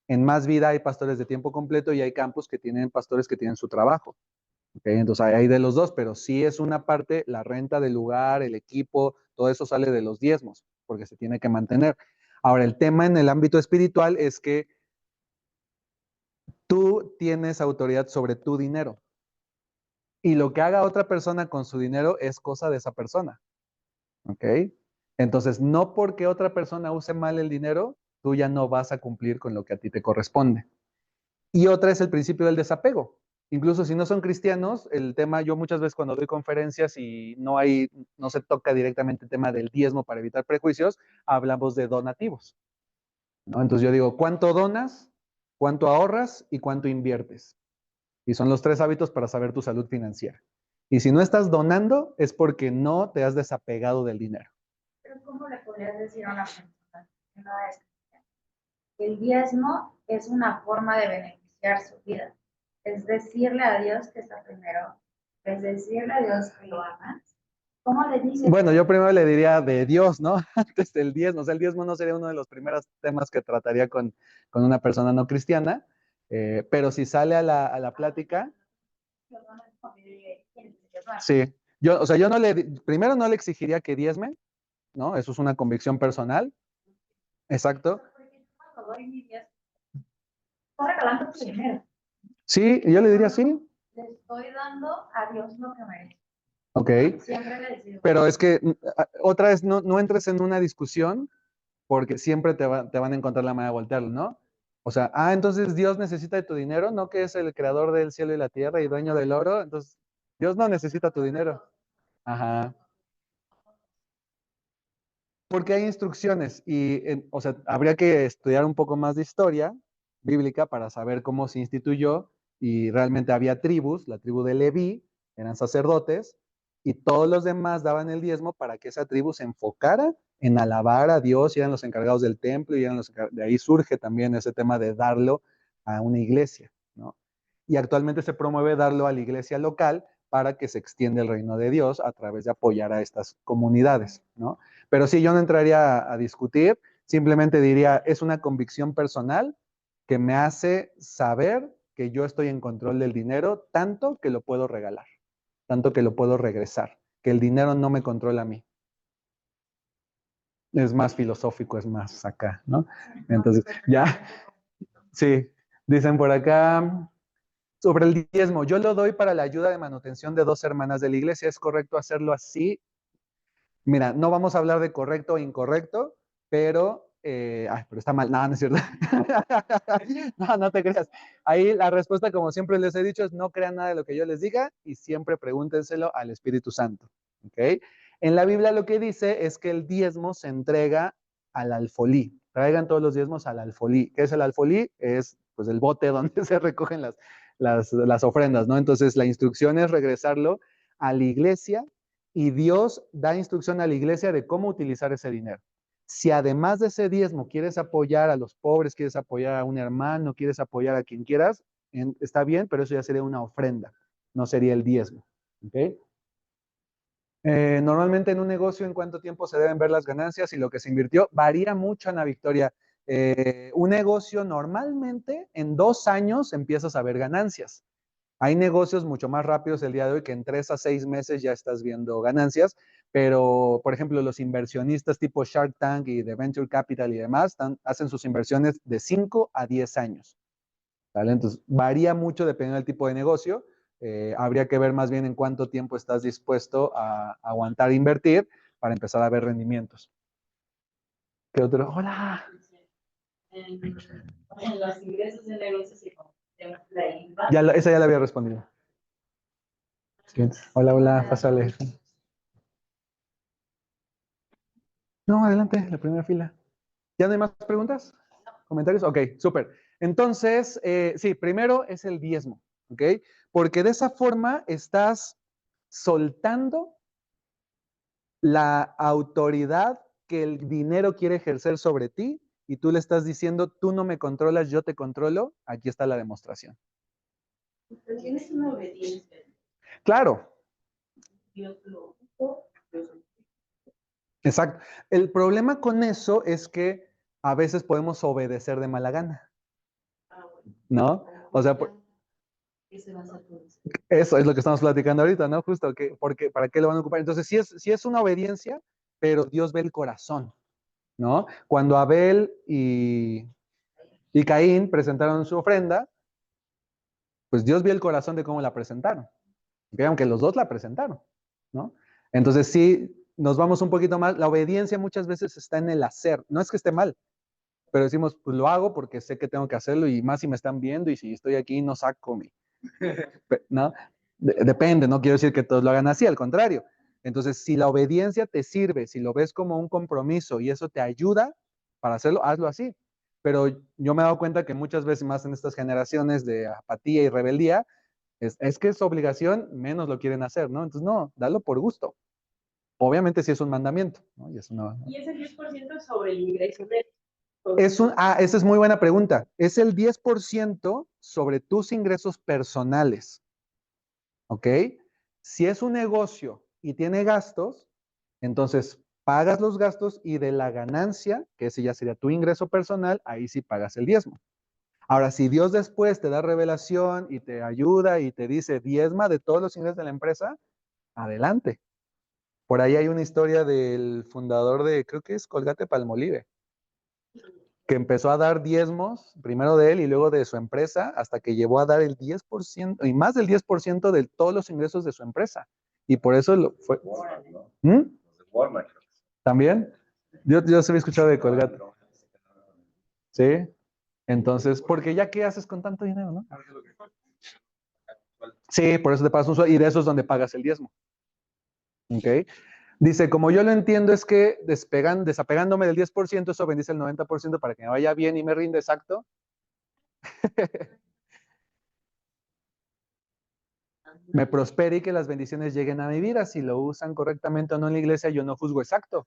En Más Vida hay pastores de tiempo completo y hay campus que tienen pastores que tienen su trabajo. ¿Okay? Entonces hay de los dos, pero sí es una parte, la renta del lugar, el equipo, todo eso sale de los diezmos, porque se tiene que mantener. Ahora, el tema en el ámbito espiritual es que tú tienes autoridad sobre tu dinero. Y lo que haga otra persona con su dinero es cosa de esa persona. ¿Ok? Entonces, no porque otra persona use mal el dinero, tú ya no vas a cumplir con lo que a ti te corresponde. Y otra es el principio del desapego. Incluso si no son cristianos, el tema, yo muchas veces cuando doy conferencias y no se toca directamente el tema del diezmo para evitar prejuicios, hablamos de donativos, ¿no? Entonces yo digo, ¿cuánto donas? ¿Cuánto ahorras? ¿Y cuánto inviertes? Y son los 3 hábitos para saber tu salud financiera. Y si no estás donando, es porque no te has desapegado del dinero. Pero ¿cómo le podrías decir a una persona que no es cristiana? El diezmo es una forma de beneficiar su vida. Es decirle a Dios que está primero. Es decirle a Dios que lo amas. ¿Cómo le dices? Bueno, yo primero le diría de Dios, ¿no? Antes del diezmo. O sea, el diezmo no sería uno de los primeros temas que trataría con una persona no cristiana. Pero si sale a la plática, sí. Yo, o sea, yo primero no le exigiría que diezme, ¿no? Eso es una convicción personal. Exacto. Estoy regalando tu dinero. Sí, yo le diría sí. Le estoy dando a Dios lo que merece. Ok. Siempre le decido. Pero es que otra vez no entres en una discusión porque siempre te van a encontrar la manera de voltearlo, ¿no? O sea, entonces Dios necesita de tu dinero, ¿no? Que es el creador del cielo y la tierra y dueño del oro. Entonces, Dios no necesita tu dinero. Ajá. Porque hay instrucciones y, o sea, habría que estudiar un poco más de historia bíblica para saber cómo se instituyó y realmente había tribus, la tribu de Leví, eran sacerdotes y todos los demás daban el diezmo para que esa tribu se enfocara en alabar a Dios y eran los encargados del templo y de ahí surge también ese tema de darlo a una iglesia, ¿no? Y actualmente se promueve darlo a la iglesia local para que se extienda el reino de Dios a través de apoyar a estas comunidades, ¿no? Pero sí, yo no entraría a discutir, simplemente diría, es una convicción personal que me hace saber que yo estoy en control del dinero, tanto que lo puedo regalar, tanto que lo puedo regresar, que el dinero no me controla a mí. Es más filosófico, es más acá, ¿no? Entonces, ya, sí, dicen por acá, sobre el diezmo, yo lo doy para la ayuda de manutención de 2 hermanas de la iglesia, ¿es correcto hacerlo así? Mira, no vamos a hablar de correcto o incorrecto, pero, pero está mal, no, no es cierto. No te creas. Ahí la respuesta, como siempre les he dicho, es no crean nada de lo que yo les diga y siempre pregúntenselo al Espíritu Santo. ¿Ok? En la Biblia lo que dice es que el diezmo se entrega al alfolí. Traigan todos los diezmos al alfolí. ¿Qué es el alfolí? Es pues el bote donde se recogen las ofrendas, ¿no? Entonces la instrucción es regresarlo a la iglesia y Dios da instrucción a la iglesia de cómo utilizar ese dinero. Si además de ese diezmo quieres apoyar a los pobres, quieres apoyar a un hermano, quieres apoyar a quien quieras, está bien, pero eso ya sería una ofrenda, no sería el diezmo. ¿Okay? Normalmente en un negocio, ¿en cuánto tiempo se deben ver las ganancias y lo que se invirtió? Varía mucho, Ana Victoria. Un negocio normalmente en 2 años empiezas a ver ganancias. Hay negocios mucho más rápidos el día de hoy que en 3 a 6 meses ya estás viendo ganancias, pero por ejemplo los inversionistas tipo Shark Tank y de Venture Capital y demás hacen sus inversiones de 5 a 10 años. ¿Vale? Entonces varía mucho dependiendo del tipo de negocio. Habría que ver más bien en cuánto tiempo estás dispuesto a aguantar e invertir para empezar a ver rendimientos. ¿Qué otro? Hola. En los ingresos de negocios y Esa ya la había respondido. Hola, pásale. No, adelante, la primera fila. ¿Ya no hay más preguntas? ¿Comentarios? Ok, súper. Entonces, sí, primero es el diezmo, ¿ok? Porque de esa forma estás soltando la autoridad que el dinero quiere ejercer sobre ti y tú le estás diciendo, tú no me controlas, yo te controlo. Aquí está la demostración. Pero tienes una obediencia. Claro. Dios lo Exacto. El problema con eso es que a veces podemos obedecer de mala gana, ¿no? O sea, eso es lo que estamos platicando ahorita, ¿no? Justo, porque, ¿para qué lo van a ocupar? Entonces, sí es una obediencia, pero Dios ve el corazón, ¿no? Cuando Abel y Caín presentaron su ofrenda, pues Dios vio el corazón de cómo la presentaron, ¿okay? Aunque los dos la presentaron, ¿no? Entonces, sí, nos vamos un poquito más, la obediencia muchas veces está en el hacer, no es que esté mal, pero decimos, pues lo hago porque sé que tengo que hacerlo y más si me están viendo y si estoy aquí no saco ¿no? Depende, no quiero decir que todos lo hagan así, al contrario. Entonces, si la obediencia te sirve, si lo ves como un compromiso y eso te ayuda para hacerlo, hazlo así. Pero yo me he dado cuenta que muchas veces más en estas generaciones de apatía y rebeldía, es que es obligación, menos lo quieren hacer, ¿no? Entonces, no, dalo por gusto. Obviamente sí es un mandamiento, ¿no? Y es el 10% sobre el ingreso de... Esa es muy buena pregunta. Es el 10% sobre tus ingresos personales. ¿Ok? Si es un negocio y tiene gastos, entonces pagas los gastos y de la ganancia, que ese ya sería tu ingreso personal, ahí sí pagas el diezmo. Ahora, si Dios después te da revelación y te ayuda y te dice diezma de todos los ingresos de la empresa, adelante. Por ahí hay una historia del fundador de, creo que es Colgate Palmolive, que empezó a dar diezmos, primero de él y luego de su empresa, hasta que llevó a dar el 10% y más del 10% de todos los ingresos de su empresa. Y por eso lo fue. ¿Mm? ¿También? Yo se había escuchado de Colgate. ¿Sí? Entonces, porque ya qué haces con tanto dinero, ¿no? Sí, por eso te pagas un sueldo y de eso es donde pagas el diezmo. ¿Ok? Dice, como yo lo entiendo es que desapegándome del 10%, eso bendice el 90% para que me vaya bien y me rinde exacto. Me prospere y que las bendiciones lleguen a mi vida. Si lo usan correctamente o no en la iglesia, yo no juzgo exacto.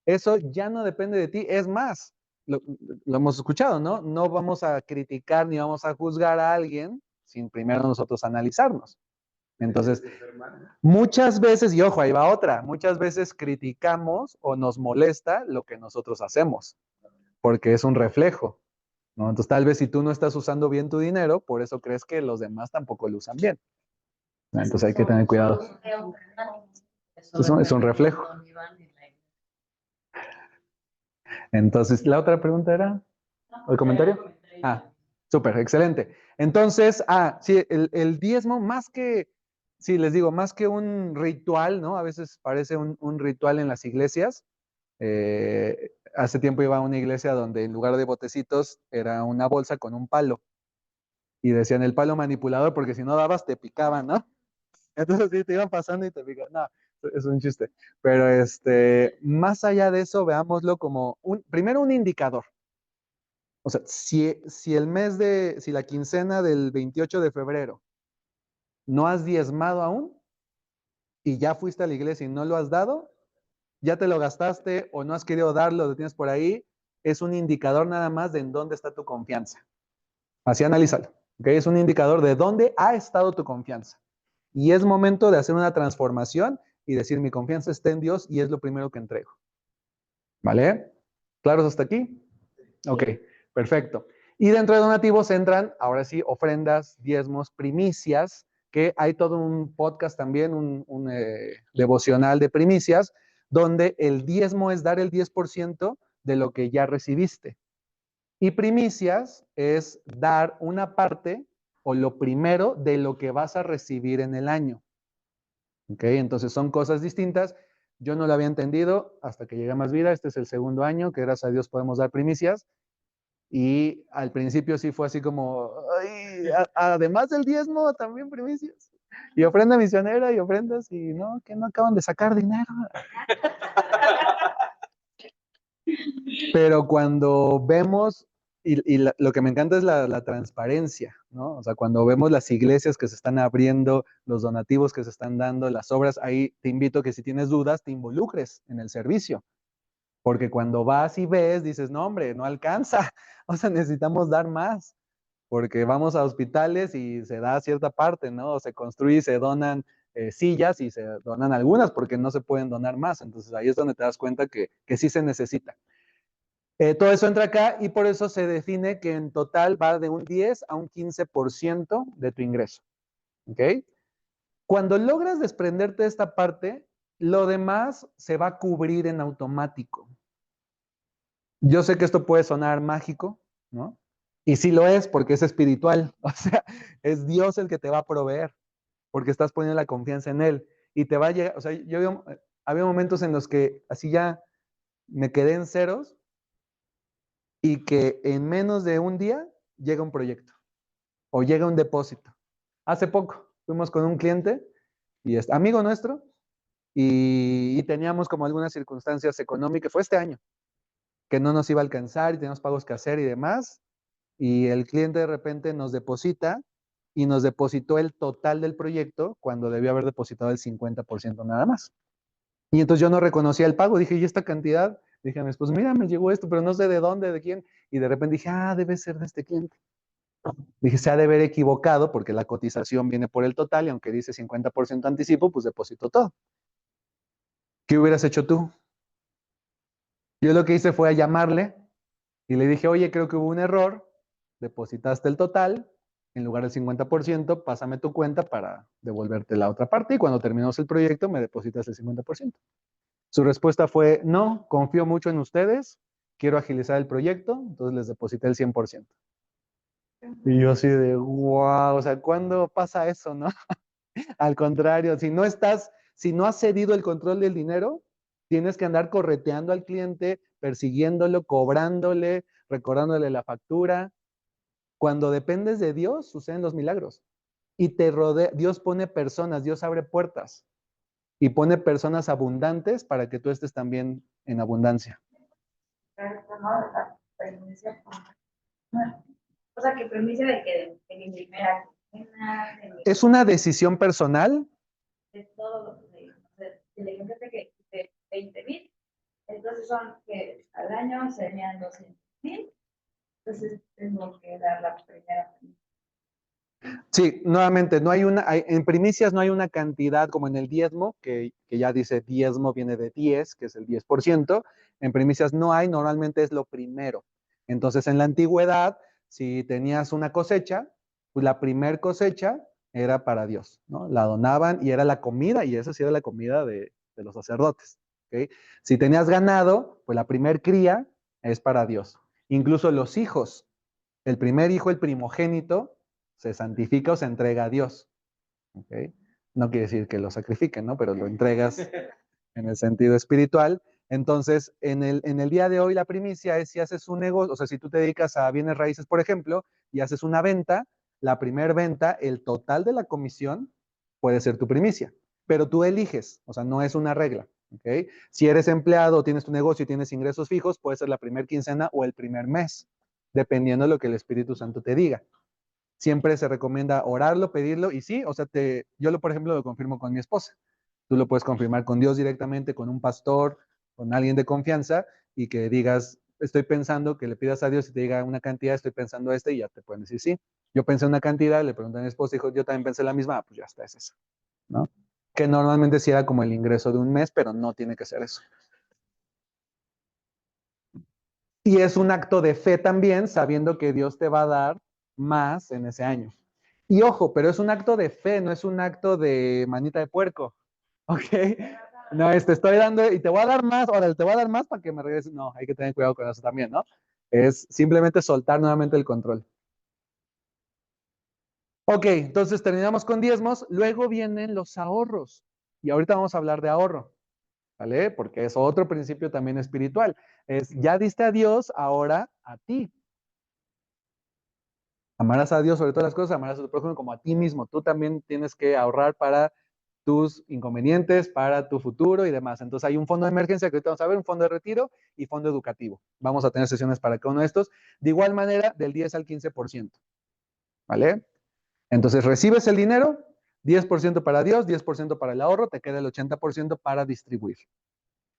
Eso ya no depende de ti. Es más, lo hemos escuchado, ¿no? No vamos a criticar ni vamos a juzgar a alguien sin primero nosotros analizarnos. Entonces, muchas veces, y ojo, ahí va otra, muchas veces criticamos o nos molesta lo que nosotros hacemos, porque es un reflejo, ¿no? Entonces, tal vez si tú no estás usando bien tu dinero, por eso crees que los demás tampoco lo usan bien. Entonces hay que tener cuidado. Es un reflejo. Entonces, la otra pregunta era, ¿o el comentario? Ah, súper, excelente. Entonces, sí, el diezmo, más que, sí, les digo, más que un ritual, ¿no? A veces parece un ritual en las iglesias. Hace tiempo iba a una iglesia donde en lugar de botecitos era una bolsa con un palo. Y decían el palo manipulador porque si no dabas te picaban, ¿no? Entonces sí, te iban pasando y te picaban. No, es un chiste. Pero más allá de eso, veámoslo como primero un indicador. O sea, si la quincena del 28 de febrero no has diezmado aún y ya fuiste a la iglesia y no lo has dado, ya te lo gastaste o no has querido darlo, lo tienes por ahí, es un indicador nada más de en dónde está tu confianza. Así analízalo. ¿Okay? Es un indicador de dónde ha estado tu confianza. Y es momento de hacer una transformación y decir, mi confianza está en Dios y es lo primero que entrego. ¿Vale? ¿Claros hasta aquí? Ok, perfecto. Y dentro de donativos entran, ahora sí, ofrendas, diezmos, primicias, que hay todo un podcast también, un devocional de primicias, donde el diezmo es dar el 10% de lo que ya recibiste. Y primicias es dar una parte o lo primero de lo que vas a recibir en el año. ¿Ok? Entonces son cosas distintas. Yo no lo había entendido hasta que llegué a Más Vida. Este es el segundo año que gracias a Dios podemos dar primicias. Y al principio sí fue así como, ay, además del diezmo, también primicias. Y ofrenda misionera y ofrendas y no, que no acaban de sacar dinero. Pero cuando vemos, lo que me encanta es la transparencia, ¿no? O sea, cuando vemos las iglesias que se están abriendo, los donativos que se están dando, las obras, ahí te invito que si tienes dudas, te involucres en el servicio. Porque cuando vas y ves, dices, no, hombre, no alcanza. O sea, necesitamos dar más. Porque vamos a hospitales y se da cierta parte, ¿no? Se construye y se donan sillas y se donan algunas porque no se pueden donar más. Entonces ahí es donde te das cuenta que sí se necesita. Todo eso entra acá y por eso se define que en total va de un 10 a un 15% de tu ingreso. ¿Ok? Cuando logras desprenderte de esta parte, lo demás se va a cubrir en automático. Yo sé que esto puede sonar mágico, ¿no? Y sí lo es porque es espiritual. O sea, es Dios el que te va a proveer porque estás poniendo la confianza en Él. Y te va a llegar, o sea, había momentos en los que así ya me quedé en ceros y que en menos de un día llega un proyecto o llega un depósito. Hace poco fuimos con un cliente y es amigo nuestro y teníamos como algunas circunstancias económicas, fue este año, que no nos iba a alcanzar y teníamos pagos que hacer y demás. Y el cliente de repente nos deposita y nos depositó el total del proyecto cuando debió haber depositado el 50% nada más. Y entonces yo no reconocía el pago, dije, ¿y esta cantidad? Dije a mi esposo, mira, me llegó esto, pero no sé de dónde, de quién. Y de repente dije, debe ser de este cliente. Dije, se ha de haber equivocado porque la cotización viene por el total y aunque dice 50% anticipo, pues depositó todo. ¿Qué hubieras hecho tú? Yo lo que hice fue a llamarle y le dije, oye, creo que hubo un error, depositaste el total, en lugar del 50%, pásame tu cuenta para devolverte la otra parte y cuando terminemos el proyecto me depositas el 50%. Su respuesta fue, no, confío mucho en ustedes, quiero agilizar el proyecto, entonces les deposité el 100%. Y yo así de, wow, o sea, ¿cuándo pasa eso, no? Al contrario, si no has cedido el control del dinero, tienes que andar correteando al cliente, persiguiéndolo, cobrándole, recordándole la factura. Cuando dependes de Dios, suceden los milagros. Y Dios pone personas, Dios abre puertas y pone personas abundantes para que tú estés también en abundancia. O sea, que permiso de que de mi primera es una decisión personal. De todo lo que el ejemplo de 20,000, entonces son que al año serían 200,000, entonces tengo que dar la primera. Sí, nuevamente, en primicias no hay una cantidad como en el diezmo, que ya dice diezmo viene de 10, que es el 10%. En primicias no hay, normalmente es lo primero. Entonces, en la antigüedad, si tenías una cosecha, pues la primer cosecha era para Dios, ¿no? La donaban y era la comida, y esa sí era la comida de los sacerdotes, ¿ok? Si tenías ganado, pues la primer cría es para Dios. Incluso los hijos, el primer hijo, el primogénito, se santifica o se entrega a Dios. ¿Okay? No quiere decir que lo sacrifiquen, ¿no? Pero lo entregas en el sentido espiritual. Entonces, en el día de hoy la primicia es si haces un negocio, o sea, si tú te dedicas a bienes raíces, por ejemplo, y haces una venta, la primer venta, el total de la comisión puede ser tu primicia, pero tú eliges, o sea, no es una regla. ¿Okay? Si eres empleado, tienes tu negocio y tienes ingresos fijos, puede ser la primer quincena o el primer mes, dependiendo de lo que el Espíritu Santo te diga. Siempre se recomienda orarlo, pedirlo, y sí, o sea, yo por ejemplo lo confirmo con mi esposa. Tú lo puedes confirmar con Dios directamente, con un pastor, con alguien de confianza, y que digas, estoy pensando, que le pidas a Dios y te diga una cantidad, estoy pensando y ya te pueden decir sí. Yo pensé una cantidad, le pregunté a mi esposa, dijo, yo también pensé la misma, pues ya está, es eso, ¿no? Que normalmente sí era como el ingreso de un mes, pero no tiene que ser eso. Y es un acto de fe también, sabiendo que Dios te va a dar más en ese año. Y ojo, pero es un acto de fe, no es un acto de manita de puerco. ¿Ok? No, te estoy dando y te voy a dar más, ahora te voy a dar más para que me regreses. No, hay que tener cuidado con eso también, ¿no? Es simplemente soltar nuevamente el control. Ok, entonces terminamos con diezmos, luego vienen los ahorros. Y ahorita vamos a hablar de ahorro, ¿vale? Porque es otro principio también espiritual. Ya diste a Dios, ahora a ti. Amarás a Dios sobre todas las cosas, amarás a tu prójimo como a ti mismo. Tú también tienes que ahorrar para tus inconvenientes, para tu futuro y demás. Entonces hay un fondo de emergencia que ahorita vamos a ver, un fondo de retiro y fondo educativo. Vamos a tener sesiones para cada uno de estos. De igual manera, del 10 al 15%. ¿Vale? Entonces recibes el dinero, 10% para Dios, 10% para el ahorro, te queda el 80% para distribuir.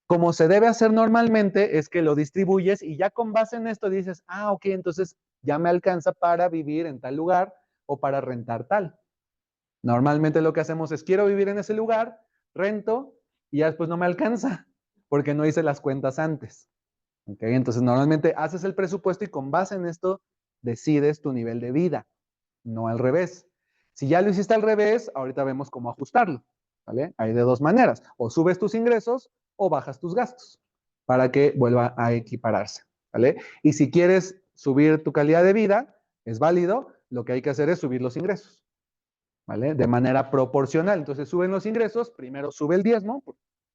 Como se debe hacer normalmente es que lo distribuyes y ya con base en esto dices, ok, entonces ya me alcanza para vivir en tal lugar o para rentar tal. Normalmente lo que hacemos es, quiero vivir en ese lugar, rento y ya después no me alcanza porque no hice las cuentas antes. ¿Okay? Entonces normalmente haces el presupuesto y con base en esto decides tu nivel de vida, no al revés. Si ya lo hiciste al revés, ahorita vemos cómo ajustarlo. ¿Vale? Hay de dos maneras, o subes tus ingresos o bajas tus gastos para que vuelva a equipararse. ¿Vale? Y si quieres subir tu calidad de vida, es válido, lo que hay que hacer es subir los ingresos. ¿Vale? De manera proporcional. Entonces suben los ingresos, primero sube el diezmo,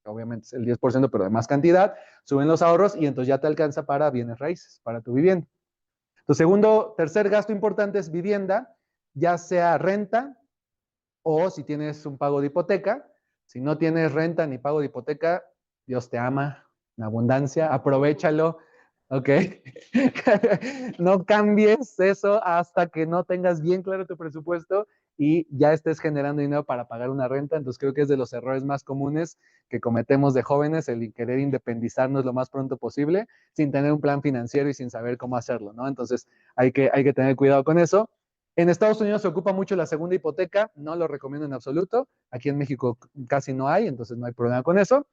obviamente es el 10%, pero de más cantidad, suben los ahorros y entonces ya te alcanza para bienes raíces, para tu vivienda. Tu tercer gasto importante es vivienda, ya sea renta o si tienes un pago de hipoteca. Si no tienes renta ni pago de hipoteca, Dios te ama en abundancia, aprovéchalo, ¿ok? No cambies eso hasta que no tengas bien claro tu presupuesto y ya estés generando dinero para pagar una renta. Entonces creo que es de los errores más comunes que cometemos de jóvenes, el querer independizarnos lo más pronto posible sin tener un plan financiero y sin saber cómo hacerlo, ¿no? Entonces hay que tener cuidado con eso. En Estados Unidos se ocupa mucho la segunda hipoteca, no lo recomiendo en absoluto. Aquí en México casi no hay, entonces no hay problema con eso.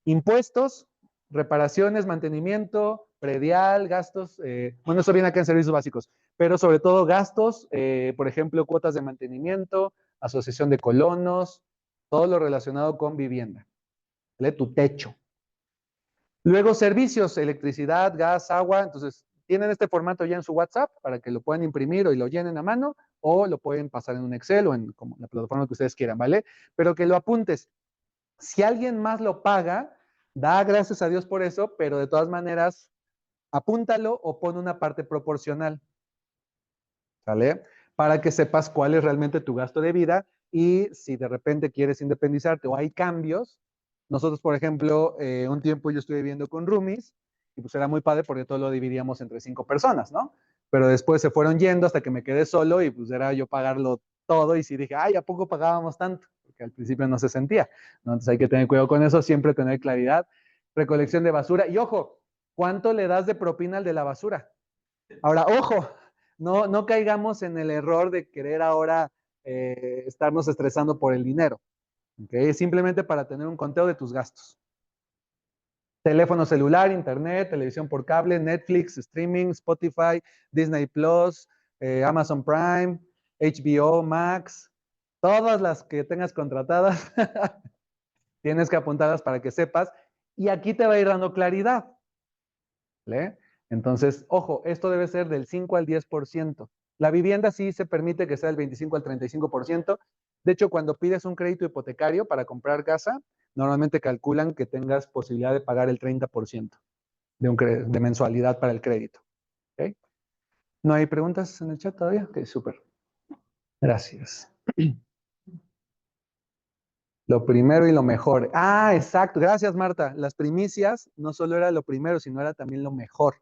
Impuestos, reparaciones, mantenimiento, predial, gastos, bueno, eso viene acá en servicios básicos, pero sobre todo gastos, por ejemplo, cuotas de mantenimiento, asociación de colonos, todo lo relacionado con vivienda, ¿vale? Tu techo. Luego servicios, electricidad, gas, agua, entonces tienen este formato ya en su WhatsApp para que lo puedan imprimir o y lo llenen a mano o lo pueden pasar en un Excel o en como la plataforma que ustedes quieran, ¿vale? Pero que lo apuntes. Si alguien más lo paga, da gracias a Dios por eso, pero de todas maneras, apúntalo o pon una parte proporcional, ¿sale? Para que sepas cuál es realmente tu gasto de vida y si de repente quieres independizarte o hay cambios. Nosotros, por ejemplo, un tiempo yo estuve viviendo con roomies y pues era muy padre porque todo lo dividíamos entre 5 personas, ¿no? Pero después se fueron yendo hasta que me quedé solo y pues era yo pagarlo todo y sí dije, ay, ¿a poco pagábamos tanto? Porque al principio no se sentía, ¿no? Entonces hay que tener cuidado con eso, siempre tener claridad. Recolección de basura y ojo, ¿cuánto le das de propina al de la basura? Ahora, ojo, no caigamos en el error de querer ahora estarnos estresando por el dinero. ¿Okay? Simplemente para tener un conteo de tus gastos. Teléfono celular, internet, televisión por cable, Netflix, streaming, Spotify, Disney Plus, Amazon Prime, HBO Max, todas las que tengas contratadas, tienes que apuntarlas para que sepas. Y aquí te va a ir dando claridad. ¿Vale? Entonces, ojo, esto debe ser del 5 al 10%. La vivienda sí se permite que sea del 25 al 35%. De hecho, cuando pides un crédito hipotecario para comprar casa, normalmente calculan que tengas posibilidad de pagar el 30% de mensualidad para el crédito. ¿Okay? ¿No hay preguntas en el chat todavía? Ok, súper. Gracias. Lo primero y lo mejor. Ah, exacto. Gracias, Marta. Las primicias no solo era lo primero, sino era también lo mejor.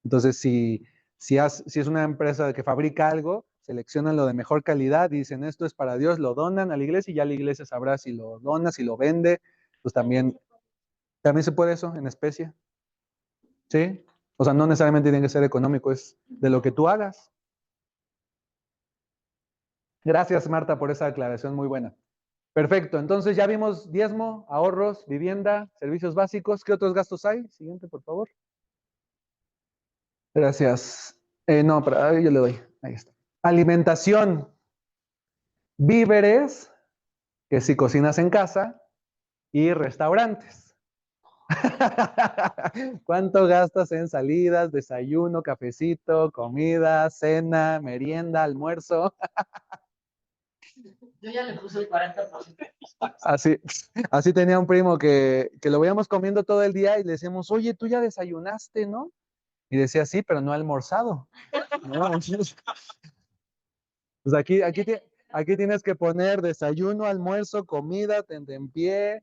Entonces, si es una empresa que fabrica algo, seleccionan lo de mejor calidad y dicen, esto es para Dios, lo donan a la iglesia y ya la iglesia sabrá si lo dona, si lo vende. Pues también se puede eso en especie. ¿Sí? O sea, no necesariamente tiene que ser económico, es de lo que tú hagas. Gracias, Marta, por esa aclaración muy buena. Perfecto, entonces ya vimos diezmo, ahorros, vivienda, servicios básicos. ¿Qué otros gastos hay? Siguiente, por favor. Gracias. No, pero yo le doy. Ahí está. Alimentación, víveres, que si cocinas en casa, y restaurantes. ¿Cuánto gastas en salidas, desayuno, cafecito, comida, cena, merienda, almuerzo? Yo ya le puse el 40%. Así tenía un primo que lo veíamos comiendo todo el día y le decíamos, oye, tú ya desayunaste, ¿no? Y decía, sí, pero no he almorzado. ¿No? Pues aquí tienes que poner desayuno, almuerzo, comida, tentempié,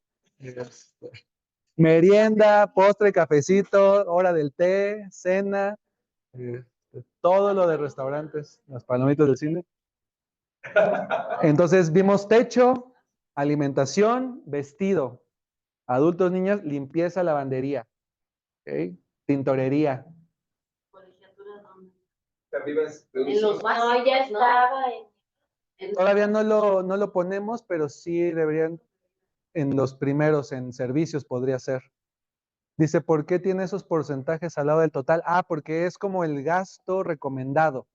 merienda, postre, cafecito, hora del té, cena, todo lo de restaurantes, las palomitas del cine. Entonces vimos techo, alimentación, vestido, adultos, niños, limpieza, lavandería, ¿okay? Tintorería. En los básicos, No, ya estaba Todavía no lo ponemos, pero sí deberían, en los primeros, en servicios podría ser. Dice, ¿por qué tiene esos porcentajes al lado del total? Ah, porque es como el gasto recomendado.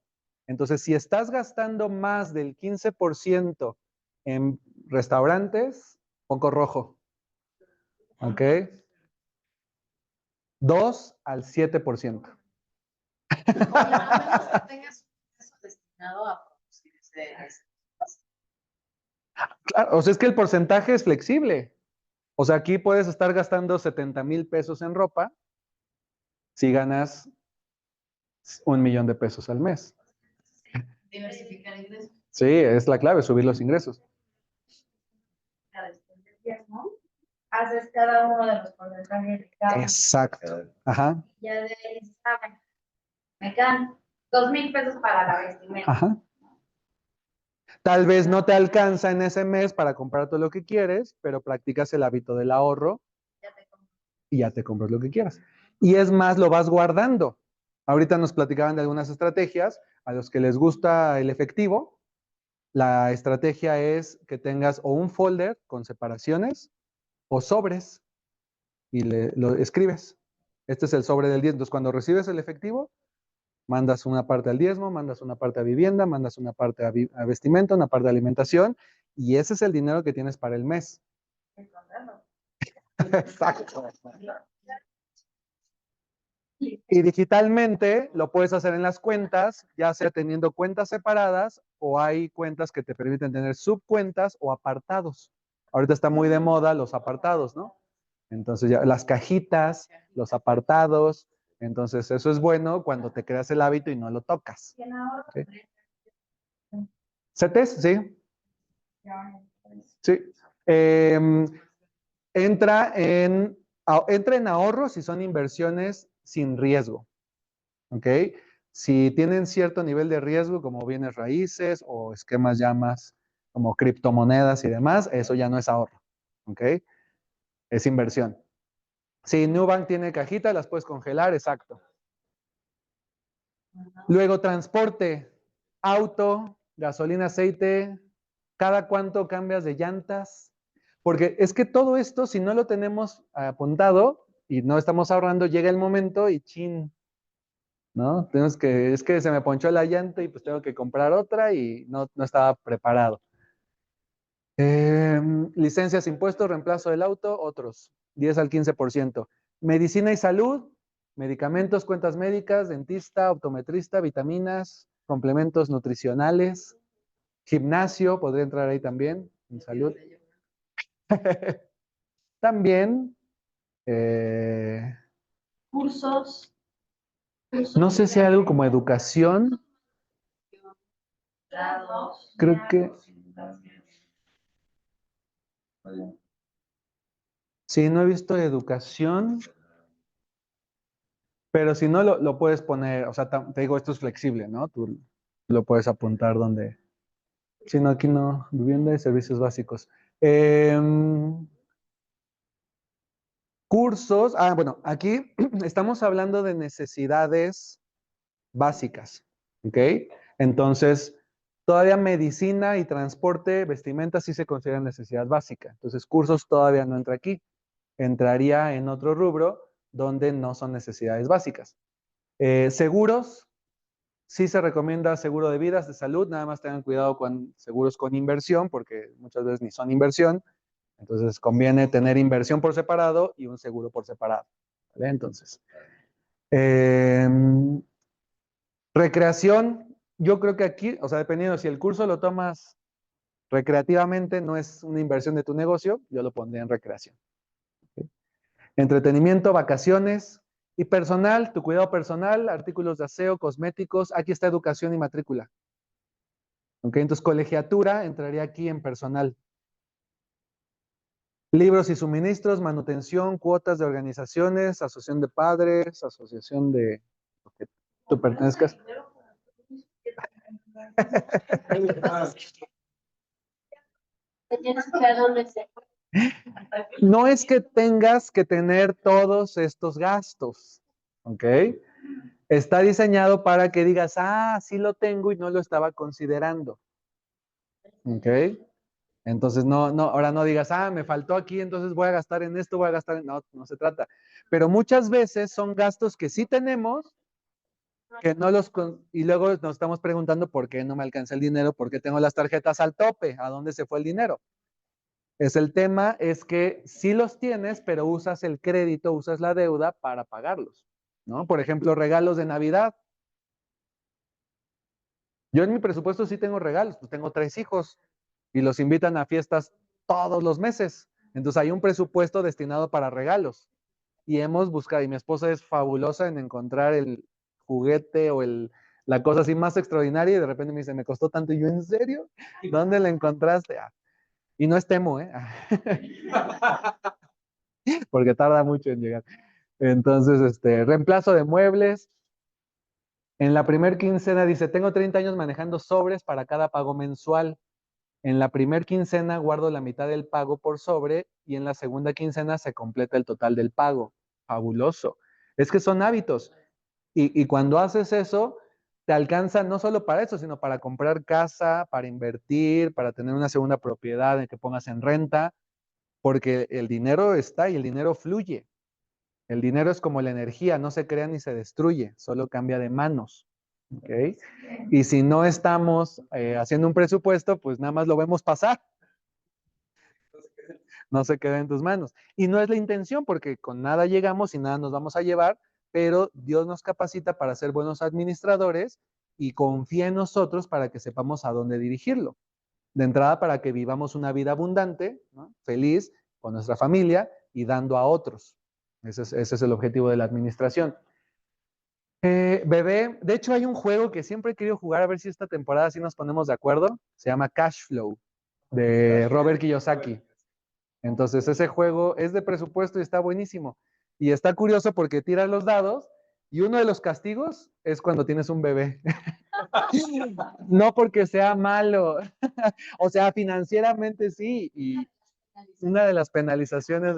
Entonces, si estás gastando más del 15% en restaurantes, poco rojo. ¿Ok? 2 al 7%. a menos que tengas eso destinado a producir Claro, o sea, es que el porcentaje es flexible. O sea, aquí puedes estar gastando 70,000 pesos en ropa si ganas 1,000,000 de pesos al mes. diversificar ingresos. Sí, es la clave, subir los ingresos. ¿no? Haces cada uno de los porcentajes de cada. Exacto. Ajá. Ya de ahí saben. Me quedan 2,000 pesos para la vestimenta. Ajá. Tal vez no te alcanza en ese mes para comprar todo lo que quieres, pero practicas el hábito del ahorro y ya te compras lo que quieras. Y es más, lo vas guardando. Ahorita nos platicaban de algunas estrategias. A los que les gusta el efectivo, la estrategia es que tengas o un folder con separaciones o sobres y lo escribes. Este es el sobre del día. Entonces, cuando recibes el efectivo, Mandas una parte al diezmo, mandas una parte a vivienda, mandas una parte a vestimenta, una parte a alimentación, y ese es el dinero que tienes para el mes. Exacto. Y digitalmente lo puedes hacer en las cuentas, ya sea teniendo cuentas separadas o hay cuentas que te permiten tener subcuentas o apartados. Ahorita está muy de moda los apartados, ¿no? Entonces ya las cajitas, los apartados, entonces eso es bueno cuando te creas el hábito y no lo tocas. ¿Sí? ¿CETES? Sí. Sí. Entra en ahorros si son inversiones sin riesgo. ¿Ok? Si tienen cierto nivel de riesgo, como bienes raíces o esquemas ya más como criptomonedas y demás, eso ya no es ahorro. ¿Ok? Es inversión. Si Nubank tiene cajita, las puedes congelar, exacto. Luego, transporte, auto, gasolina, aceite, ¿cada cuánto cambias de llantas? Porque es que todo esto, si no lo tenemos apuntado y no estamos ahorrando, llega el momento y chin, ¿no? Es que se me ponchó la llanta y pues tengo que comprar otra y no estaba preparado. Licencias, impuestos, reemplazo del auto, otros, 10 al 15%. Medicina y salud, medicamentos, cuentas médicas, dentista, optometrista, vitaminas, complementos nutricionales, gimnasio, podría entrar ahí también, en salud. También, Cursos. no sé si hay algo como educación. Creo que sí, no he visto educación, pero si no lo puedes poner, o sea, te digo, esto es flexible, ¿no? Tú lo puedes apuntar donde. Si no, aquí no, vivienda y servicios básicos. Cursos, bueno, aquí estamos hablando de necesidades básicas, ¿ok? Entonces, todavía medicina y transporte, vestimenta sí se consideran necesidad básica. Entonces, cursos todavía no entra aquí. Entraría en otro rubro donde no son necesidades básicas. Seguros, sí se recomienda seguro de vidas, de salud, nada más tengan cuidado con seguros con inversión, porque muchas veces ni son inversión. Entonces, conviene tener inversión por separado y un seguro por separado. ¿Vale? Entonces, recreación, yo creo que aquí, o sea, dependiendo si el curso lo tomas recreativamente, no es una inversión de tu negocio, yo lo pondría en recreación. ¿Okay? Entretenimiento, vacaciones y personal, tu cuidado personal, artículos de aseo, cosméticos, aquí está educación y matrícula. ¿Ok? Entonces, colegiatura entraría aquí en personal. Libros y suministros, manutención, cuotas de organizaciones, asociación de padres, asociación de lo que tú pertenezcas. No es que tengas que tener todos estos gastos, ¿ok? Está diseñado para que digas, sí lo tengo y no lo estaba considerando, ¿ok? Entonces, ahora no digas, me faltó aquí, entonces voy a gastar en esto, voy a gastar en... No, no se trata. Pero muchas veces son gastos que sí tenemos, que no y luego nos estamos preguntando por qué no me alcanza el dinero, por qué tengo las tarjetas al tope, ¿a dónde se fue el dinero? El tema es que sí los tienes, pero usas el crédito, usas la deuda para pagarlos, ¿no? Por ejemplo, regalos de Navidad. Yo en mi presupuesto sí tengo regalos, pues tengo 3 hijos y los invitan a fiestas todos los meses. Entonces hay un presupuesto destinado para regalos. Y hemos buscado, y mi esposa es fabulosa en encontrar el juguete o la cosa así más extraordinaria y de repente me dice, me costó tanto. Y yo, ¿en serio? ¿Dónde la encontraste? Y no es Temu, ¿eh? Porque tarda mucho en llegar. Entonces, reemplazo de muebles. En la primer quincena dice, tengo 30 años manejando sobres para cada pago mensual. En la primer quincena guardo la mitad del pago por sobre y en la segunda quincena se completa el total del pago. Fabuloso. Es que son hábitos. Y cuando haces eso, te alcanza no solo para eso, sino para comprar casa, para invertir, para tener una segunda propiedad en que pongas en renta, porque el dinero está y el dinero fluye. El dinero es como la energía, no se crea ni se destruye, solo cambia de manos. ¿ok? Y si no estamos haciendo un presupuesto, pues nada más lo vemos pasar. No se queda en tus manos. Y no es la intención, porque con nada llegamos y nada nos vamos a llevar, pero Dios nos capacita para ser buenos administradores y confía en nosotros para que sepamos a dónde dirigirlo. De entrada, para que vivamos una vida abundante, ¿no? Feliz, con nuestra familia y dando a otros. Ese es el objetivo de la administración. Bebé, de hecho hay un juego que siempre he querido jugar, a ver si esta temporada sí nos ponemos de acuerdo. Se llama Cash Flow, de Robert Kiyosaki. Entonces ese juego es de presupuesto y está buenísimo. Y está curioso porque tiras los dados y uno de los castigos es cuando tienes un bebé. No porque sea malo, o sea, financieramente sí. Y una de las penalizaciones,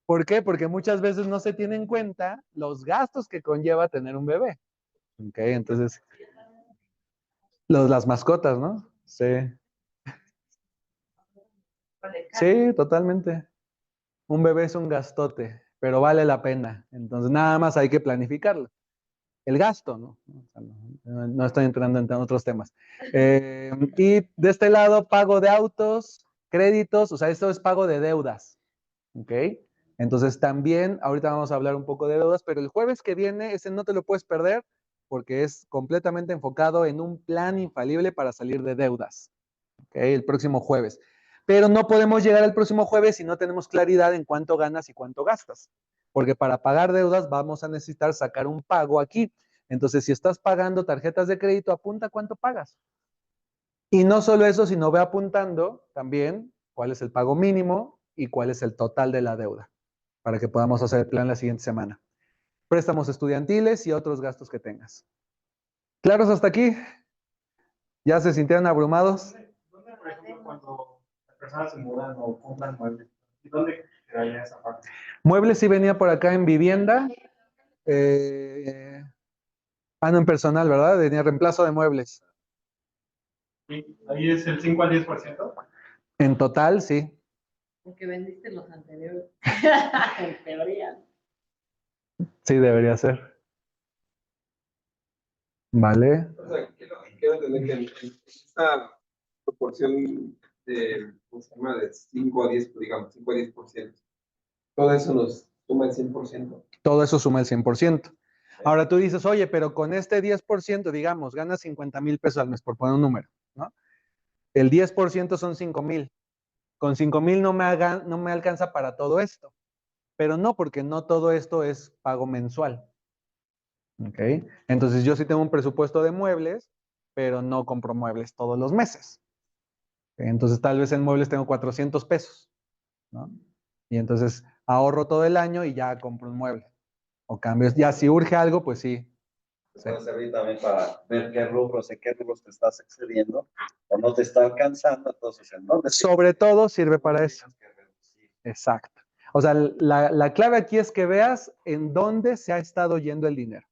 ¿por qué? Porque muchas veces no se tienen en cuenta los gastos que conlleva tener un bebé. Ok, entonces, las mascotas, ¿no? Sí. Sí, totalmente. Un bebé es un gastote, pero vale la pena. Entonces, nada más hay que planificarlo. El gasto, ¿no? O sea, no estoy entrando en otros temas. Y de este lado, pago de autos, créditos, o sea, esto es pago de deudas. ¿Ok? Entonces, también, ahorita vamos a hablar un poco de deudas, pero el jueves que viene, ese no te lo puedes perder porque es completamente enfocado en un plan infalible para salir de deudas. ¿Ok? El próximo jueves. Pero no podemos llegar al próximo jueves si no tenemos claridad en cuánto ganas y cuánto gastas. Porque para pagar deudas vamos a necesitar sacar un pago aquí. Entonces, si estás pagando tarjetas de crédito, apunta cuánto pagas. Y no solo eso, sino ve apuntando también cuál es el pago mínimo y cuál es el total de la deuda, para que podamos hacer el plan la siguiente semana. Préstamos estudiantiles y otros gastos que tengas. ¿Claros hasta aquí? ¿Ya se sintieron abrumados? ¿Dónde, por ejemplo, cuando las personas se mudan o compran muebles, dónde quedaría esa parte? Muebles sí venía por acá en vivienda. No, en personal, ¿verdad? Venía reemplazo de muebles. Sí, ahí es el 5 al 10%. En total, sí. Porque vendiste los anteriores. En teoría. Sí, debería ser. Vale. O sea, quiero entender que en esta proporción de, ¿cómo se llama? De 5 a 10, digamos, 5 a 10%. Todo eso nos suma el 100%. Todo eso suma el 100%. Ahora tú dices, oye, pero con este 10%, digamos, ganas 50,000 pesos al mes, por poner un número, ¿no? El 10% son 5,000. Con 5,000 no me alcanza para todo esto. Pero no, porque no todo esto es pago mensual. ¿Ok? Entonces yo sí tengo un presupuesto de muebles, pero no compro muebles todos los meses. ¿Ok? Entonces tal vez en muebles tengo 400 pesos, ¿no? Y entonces ahorro todo el año y ya compro un mueble. O cambio, ya si urge algo, pues sí. Te puede servir también para ver qué rubros, en qué rubros te estás excediendo o no te está alcanzando, entonces en dónde Sobre todo sirve para eso. Exacto. O sea, la clave aquí es que veas en dónde se ha estado yendo el dinero.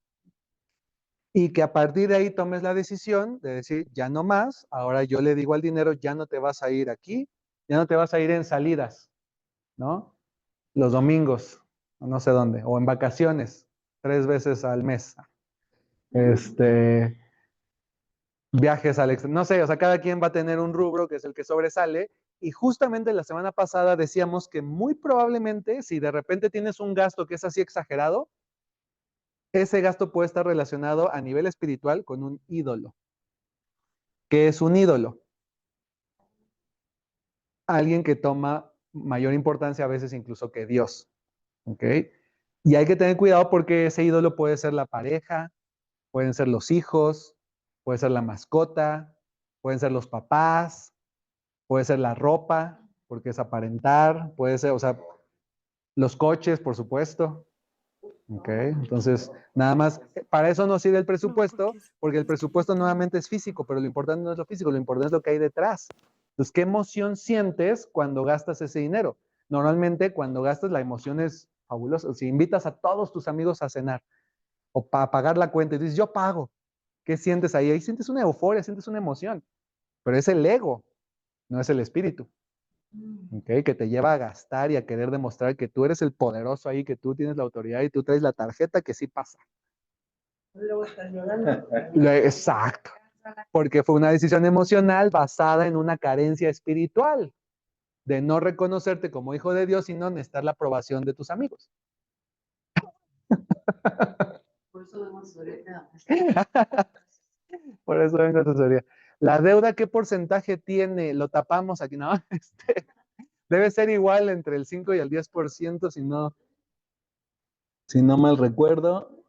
Y que a partir de ahí tomes la decisión de decir, ya no más, ahora yo le digo al dinero, ya no te vas a ir aquí, ya no te vas a ir en salidas, ¿no? Los domingos, no sé dónde, o en vacaciones, 3 veces al mes. Viajes al extranjero, no sé, o sea, cada quien va a tener un rubro que es el que sobresale. Y justamente la semana pasada decíamos que muy probablemente, si de repente tienes un gasto que es así exagerado, ese gasto puede estar relacionado a nivel espiritual con un ídolo. ¿Qué es un ídolo? Alguien que toma mayor importancia a veces incluso que Dios. ¿Ok? Y hay que tener cuidado porque ese ídolo puede ser la pareja, pueden ser los hijos, puede ser la mascota, pueden ser los papás, puede ser la ropa, porque es aparentar, puede ser, o sea, los coches, por supuesto. ¿Ok? Entonces, nada más, para eso no sirve el presupuesto, porque el presupuesto nuevamente es físico, pero lo importante no es lo físico, lo importante es lo que hay detrás. Entonces, ¿qué emoción sientes cuando gastas ese dinero? Normalmente, cuando gastas, la emoción es fabulosa. Si invitas a todos tus amigos a cenar o para pagar la cuenta y dices, yo pago, ¿qué sientes ahí? Ahí sientes una euforia, sientes una emoción, pero es el ego, no es el espíritu. ¿Okay? Que te lleva a gastar y a querer demostrar que tú eres el poderoso ahí, que tú tienes la autoridad y tú traes la tarjeta que sí pasa. Luego estás llorando. Exacto. Porque fue una decisión emocional basada en una carencia espiritual de no reconocerte como hijo de Dios, sino necesitar la aprobación de tus amigos. Por eso vemos ahorita. Por eso vengo a asesoría. La deuda, ¿qué porcentaje tiene? Lo tapamos aquí, ¿no? Debe ser igual entre el 5 y el 10%, si no mal recuerdo.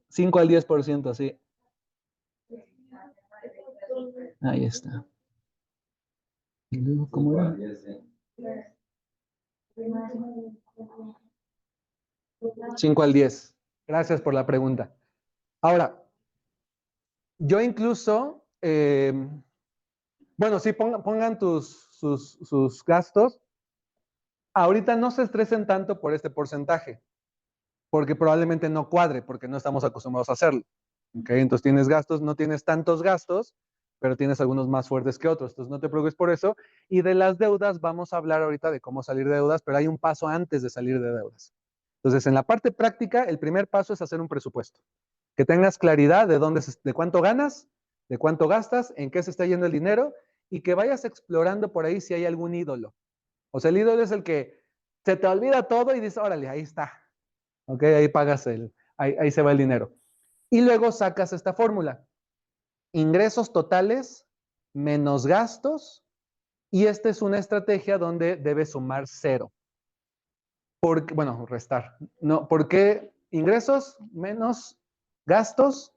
5 al 10%, sí. Ahí está. ¿Y luego cómo era? 5 al 10. Gracias por la pregunta. Ahora, yo incluso, bueno, sí, pongan sus gastos. Ahorita no se estresen tanto por este porcentaje, porque probablemente no cuadre, porque no estamos acostumbrados a hacerlo. ¿Okay? Entonces tienes gastos, no tienes tantos gastos, pero tienes algunos más fuertes que otros. Entonces no te preocupes por eso. Y de las deudas, vamos a hablar ahorita de cómo salir de deudas, pero hay un paso antes de salir de deudas. Entonces, en la parte práctica, el primer paso es hacer un presupuesto. Que tengas claridad de cuánto ganas, de cuánto gastas, en qué se está yendo el dinero, y que vayas explorando por ahí si hay algún ídolo. O sea, el ídolo es el que se te olvida todo y dices, órale, ahí está. Ok, ahí pagas ahí se va el dinero. Y luego sacas esta fórmula. Ingresos totales menos gastos, y esta es una estrategia donde debes sumar 0. Bueno, restar. No, ¿por qué ingresos menos gastos?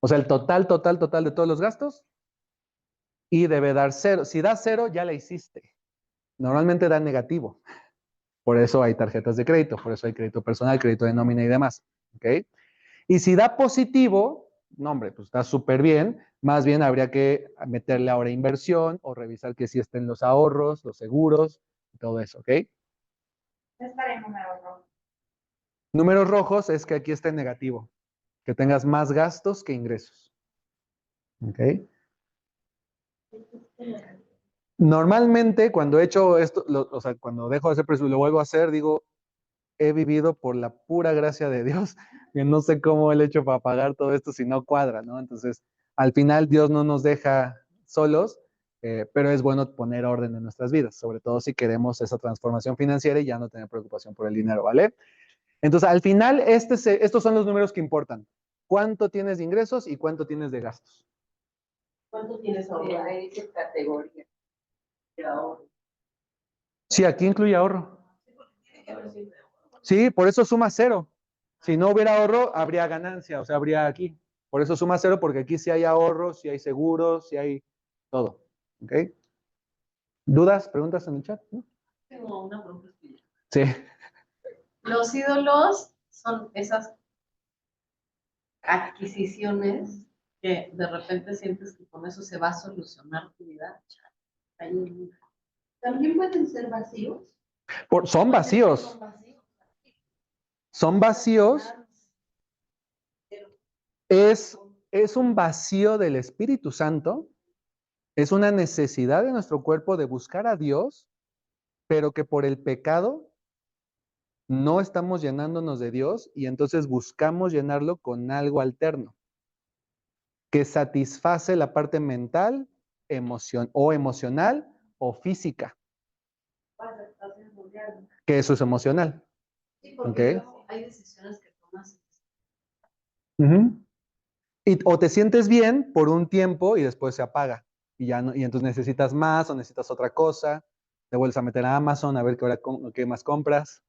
O sea, el total de todos los gastos, y debe dar 0. Si da 0, ya la hiciste. Normalmente da negativo. Por eso hay tarjetas de crédito, por eso hay crédito personal, crédito de nómina y demás. ¿Ok? Y si da positivo, no, hombre, pues está súper bien. Más bien habría que meterle ahora inversión o revisar que sí estén los ahorros, los seguros, todo eso, ¿ok? Estaré en número rojo. Números rojos es que aquí esté negativo, que tengas más gastos que ingresos. ¿Ok? Normalmente cuando he hecho esto, o sea, cuando dejo de hacer presupuesto y lo vuelvo a hacer, digo, he vivido por la pura gracia de Dios, que no sé cómo he hecho para pagar todo esto si no cuadra, ¿no? Entonces, al final Dios no nos deja solos, pero es bueno poner orden en nuestras vidas, sobre todo si queremos esa transformación financiera y ya no tener preocupación por el dinero, ¿vale? Entonces, al final, estos son los números que importan. ¿Cuánto tienes de ingresos y cuánto tienes de gastos? ¿Cuánto tienes ahorro? Ahí dice categoría de ahorro. Sí, aquí incluye ahorro. Sí, por eso suma 0. Si no hubiera ahorro, habría ganancia, o sea, habría aquí. Por eso suma 0, porque aquí sí hay ahorros, sí hay seguros, sí hay todo. ¿Ok? ¿Dudas, preguntas en el chat? ¿No? Tengo una pregunta. Sí. Los ídolos son esas adquisiciones que de repente sientes que con eso se va a solucionar tu vida. También pueden ser vacíos. Son vacíos. Son vacíos. Es un vacío del Espíritu Santo. Es una necesidad de nuestro cuerpo de buscar a Dios, pero que por el pecado no estamos llenándonos de Dios y entonces buscamos llenarlo con algo alterno que satisface la parte mental, emocional o física. Que eso es emocional. Sí, porque hay decisiones que tomas. O te sientes bien por un tiempo y después se apaga. Y ya no, y entonces necesitas más o necesitas otra cosa. Te vuelves a meter a Amazon a ver qué más compras.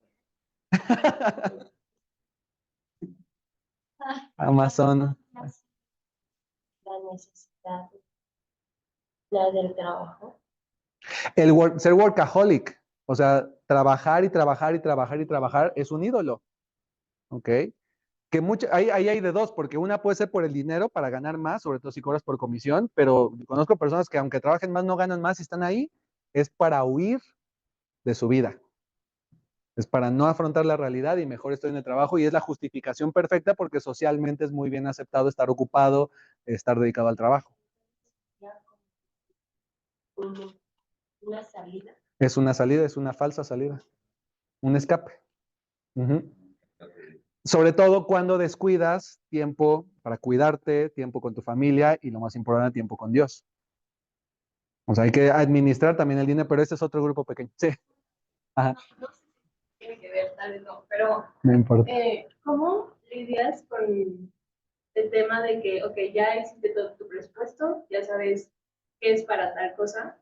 Amazon. La necesidad, la del trabajo. Ser workaholic, o sea, trabajar y trabajar y trabajar y trabajar es un ídolo. ¿Ok? Que ahí hay de dos, porque una puede ser por el dinero para ganar más, sobre todo si cobras por comisión, pero conozco personas que aunque trabajen más no ganan más y están ahí, es para huir de su vida. Es para no afrontar la realidad y mejor estoy en el trabajo, y es la justificación perfecta porque socialmente es muy bien aceptado estar ocupado, estar dedicado al trabajo. Una salida. Es una salida, es una falsa salida. Un escape. Sobre todo cuando descuidas tiempo para cuidarte, tiempo con tu familia y lo más importante, tiempo con Dios. O sea, hay que administrar también el dinero, pero este es otro grupo pequeño. Sí. Ajá. No sé si tiene que ver, tal vez no, pero No importa. ¿cómo lidias con el tema de que, ok, ya existe todo tu presupuesto, ya sabes qué es para tal cosa,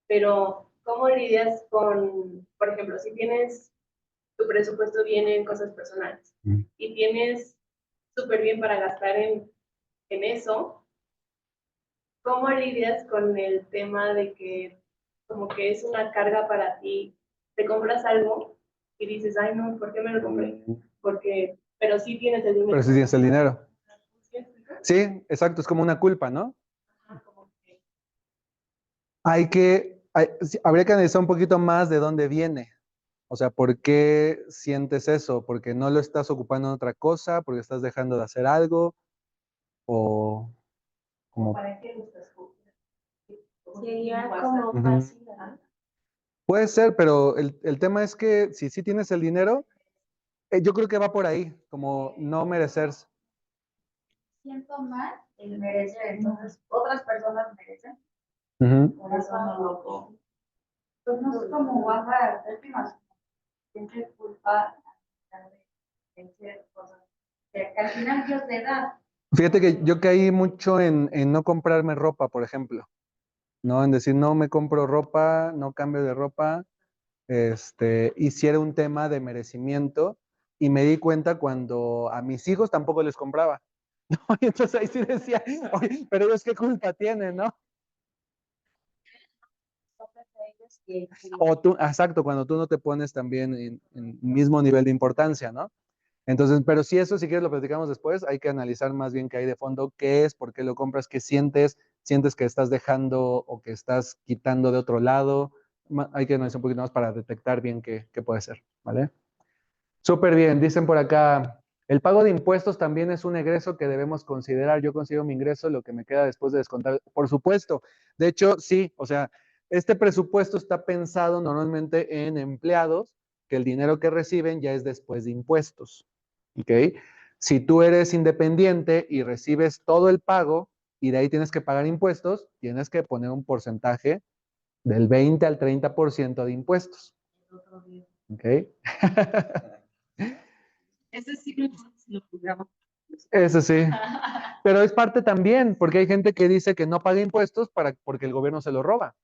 pero ¿cómo lidias con, por ejemplo, si tienes tu presupuesto viene en cosas personales y tienes súper bien para gastar en eso? ¿Cómo lidias con el tema de que como que es una carga para ti? Te compras algo y dices, ay no, ¿por qué me lo compré? Porque, pero sí tienes el dinero. Pero si tienes el dinero. ¿Sí explico? Sí, exacto, es como una culpa, ¿no? Ajá, como que, Sí, habría que analizar un poquito más de dónde viene. O sea, ¿por qué sientes eso? ¿Porque no lo estás ocupando en otra cosa? ¿Porque estás dejando de hacer algo? ¿O como... ¿Para qué lo estás sería como Ujú. fácil, ¿verdad? Puede ser, pero el tema es que si sí tienes el dinero, yo creo que va por ahí, como no merecer. Siento mal el merecer, entonces otras personas merecen, Ujú. por eso no lo pongo. Pues no es como bajar últimas, siempre culpa de hacer cosas que al final Dios te da. Fíjate que yo caí mucho en no comprarme ropa, por ejemplo, ¿no? En decir, no me compro ropa, no cambio de ropa, y si era un tema de merecimiento, y me di cuenta cuando a mis hijos tampoco les compraba, ¿no? Y entonces ahí sí decía, oye, pero ellos qué culpa tienen, ¿no? O tú, exacto, cuando tú no te pones también en mismo nivel de importancia, ¿no? Entonces, pero si eso, si quieres, lo platicamos después, hay que analizar más bien qué hay de fondo, qué es, por qué lo compras, qué sientes que estás dejando o que estás quitando de otro lado. Hay que analizar un poquito más para detectar bien qué puede ser, ¿vale? Súper bien, dicen por acá, el pago de impuestos también es un egreso que debemos considerar. Yo considero mi ingreso lo que me queda después de descontar. Por supuesto, de hecho, sí, o sea, este presupuesto está pensado normalmente en empleados, que el dinero que reciben ya es después de impuestos, ¿ok? Si tú eres independiente y recibes todo el pago y de ahí tienes que pagar impuestos, tienes que poner un porcentaje del 20 al 30% de impuestos, ¿ok? Ese sí lo jugamos. Eso sí. Pero es parte también, porque hay gente que dice que no paga impuestos porque el gobierno se lo roba.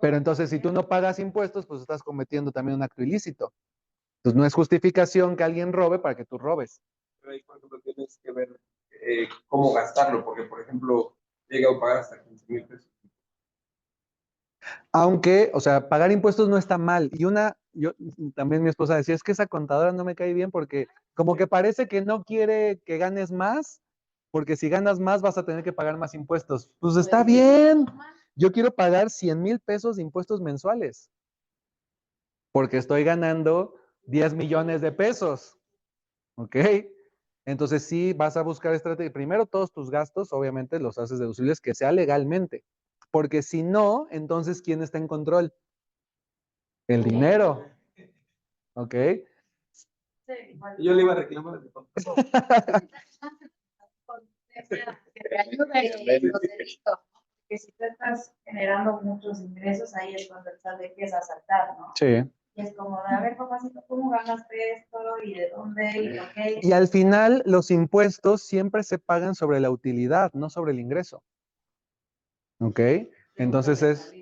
Pero entonces, si tú no pagas impuestos, pues estás cometiendo también un acto ilícito. Entonces, no es justificación que alguien robe para que tú robes. Pero ahí, por ejemplo, tienes que ver cómo gastarlo, porque, por ejemplo, llega a pagar hasta 15,000 pesos. Aunque, o sea, pagar impuestos no está mal. Yo también mi esposa decía, es que esa contadora no me cae bien porque como que parece que no quiere que ganes más, porque si ganas más vas a tener que pagar más impuestos. Pues está bien. Yo quiero pagar 100,000 pesos de impuestos mensuales, porque estoy ganando 10 millones de pesos. ¿Ok? Entonces sí vas a buscar estrategia. Primero todos tus gastos, obviamente, los haces deducibles que sea legalmente. Porque si no, entonces, ¿quién está en control? El dinero. ¿Ok? Yo le iba a reclamar. Que si tú estás generando muchos ingresos, ahí es cuando el SAT empieza a saltar, ¿no? Sí. Y es como de, a ver, papacito, ¿cómo ganaste esto? ¿Y de dónde? ¿Y por qué? Y al final, los impuestos siempre se pagan sobre la utilidad, no sobre el ingreso. ¿Ok? Entonces es...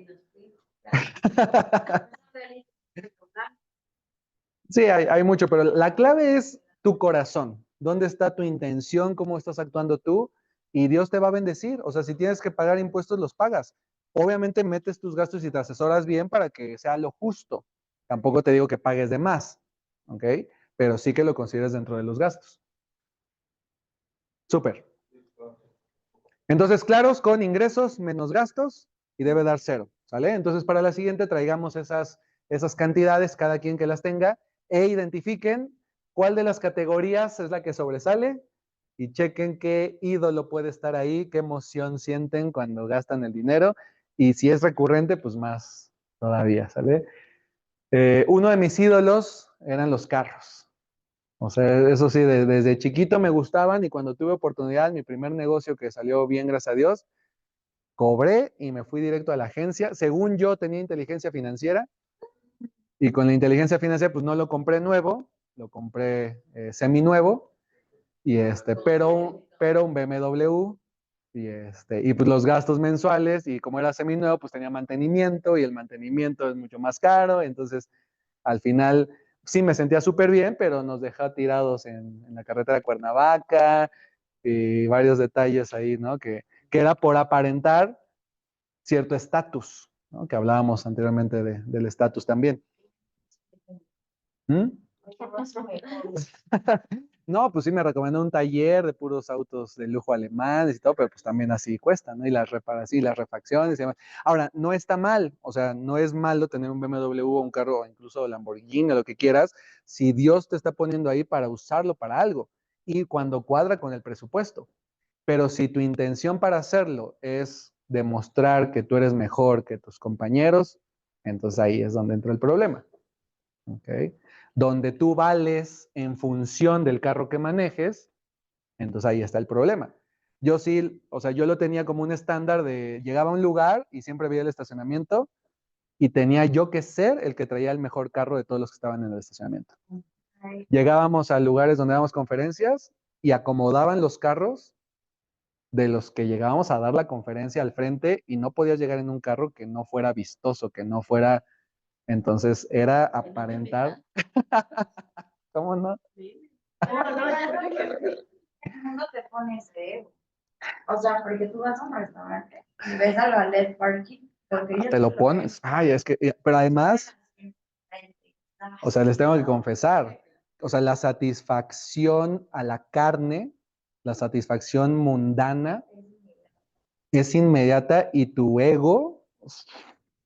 Sí, hay mucho, pero la clave es tu corazón. ¿Dónde está tu intención? ¿Cómo estás actuando tú? Y Dios te va a bendecir. O sea, si tienes que pagar impuestos, los pagas. Obviamente metes tus gastos y te asesoras bien para que sea lo justo. Tampoco te digo que pagues de más, ¿ok? Pero sí que lo consideres dentro de los gastos. Súper. Entonces, claros, con ingresos menos gastos y debe dar cero, ¿sale? Entonces, para la siguiente traigamos esas cantidades, cada quien que las tenga, e identifiquen cuál de las categorías es la que sobresale y chequen qué ídolo puede estar ahí, qué emoción sienten cuando gastan el dinero y si es recurrente, pues más todavía, ¿sale? Uno de mis ídolos eran los carros, O sea, eso sí, desde chiquito me gustaban y cuando tuve oportunidad, mi primer negocio que salió bien, gracias a Dios, cobré y me fui directo a la agencia. Según yo tenía inteligencia financiera y con la inteligencia financiera pues no lo compré nuevo, lo compré seminuevo y pero un BMW y pues los gastos mensuales y como era seminuevo pues tenía mantenimiento y el mantenimiento es mucho más caro, entonces al final sí me sentía súper bien, pero nos dejó tirados en la carretera de Cuernavaca y varios detalles ahí, ¿no? Que era por aparentar cierto estatus, ¿no? Que hablábamos anteriormente del estatus también. ¿Mm? No, pues sí me recomendó un taller de puros autos de lujo alemanes y todo, pero pues también así cuesta, ¿no? Y las reparaciones, y las refacciones y demás. Ahora, no está mal, o sea, no es malo tener un BMW o un carro, o incluso Lamborghini o lo que quieras, si Dios te está poniendo ahí para usarlo para algo y cuando cuadra con el presupuesto. Pero si tu intención para hacerlo es demostrar que tú eres mejor que tus compañeros, entonces ahí es donde entra el problema. ¿Ok? Donde tú vales en función del carro que manejes, entonces ahí está el problema. Yo sí, o sea, yo lo tenía como un estándar de, llegaba a un lugar y siempre veía el estacionamiento y tenía yo que ser el que traía el mejor carro de todos los que estaban en el estacionamiento. Llegábamos a lugares donde dábamos conferencias y acomodaban los carros de los que llegábamos a dar la conferencia al frente y no podías llegar en un carro que no fuera vistoso, que no fuera, entonces era aparentar. ¿Cómo no? No te pones ego. O sea, porque tú vas a un restaurante y ves al ballet parking, porque ellos Te lo pones. Ay, es que, pero además, o sea, les tengo que confesar, o sea, la satisfacción a la carne, la satisfacción mundana es inmediata y tu ego,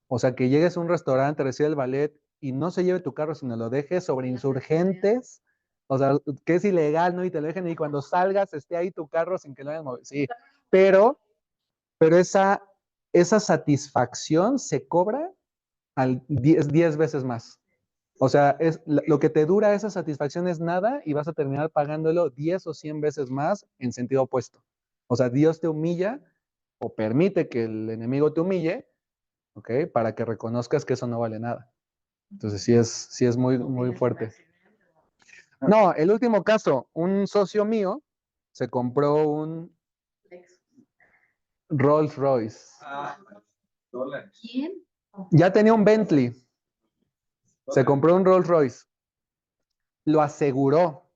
o sea, que llegues a un restaurante, recibe el ballet y no se lleve tu carro, sino lo dejes sobre insurgentes, o sea, que es ilegal, ¿no? Y te lo dejen y cuando salgas esté ahí tu carro sin que lo hayan movido. Sí, pero, pero esa satisfacción se cobra al 10 veces más. O sea, lo que te dura esa satisfacción es nada y vas a terminar pagándolo 10 o 100 veces más en sentido opuesto. O sea, Dios te humilla o permite que el enemigo te humille, ¿ok? Para que reconozcas que eso no vale nada. Entonces sí es muy, muy fuerte. No, el último caso, un socio mío se compró un Rolls Royce. ¿Quién? Ya tenía un Bentley, se compró un Rolls Royce, lo aseguró,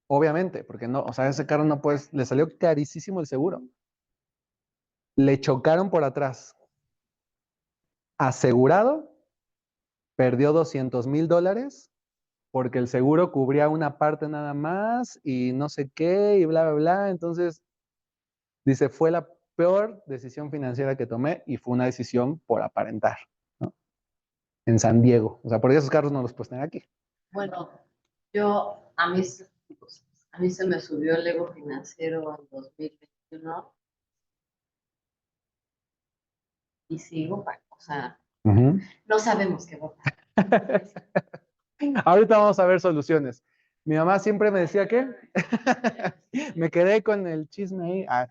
obviamente, porque no, o sea, ese carro no puedes, le salió carísimo el seguro. Le chocaron por atrás. Asegurado, perdió $200,000 porque el seguro cubría una parte nada más y no sé qué y bla, bla, bla. Entonces, dice, fue la peor decisión financiera que tomé y fue una decisión por aparentar, ¿no? En San Diego. O sea, porque esos carros no los puedes tener aquí. Bueno, a mí se me subió el ego financiero en 2021 y sigo, o sea, no sabemos qué va a pasar. Ahorita vamos a ver soluciones. Mi mamá siempre me decía que me quedé con el chisme ahí.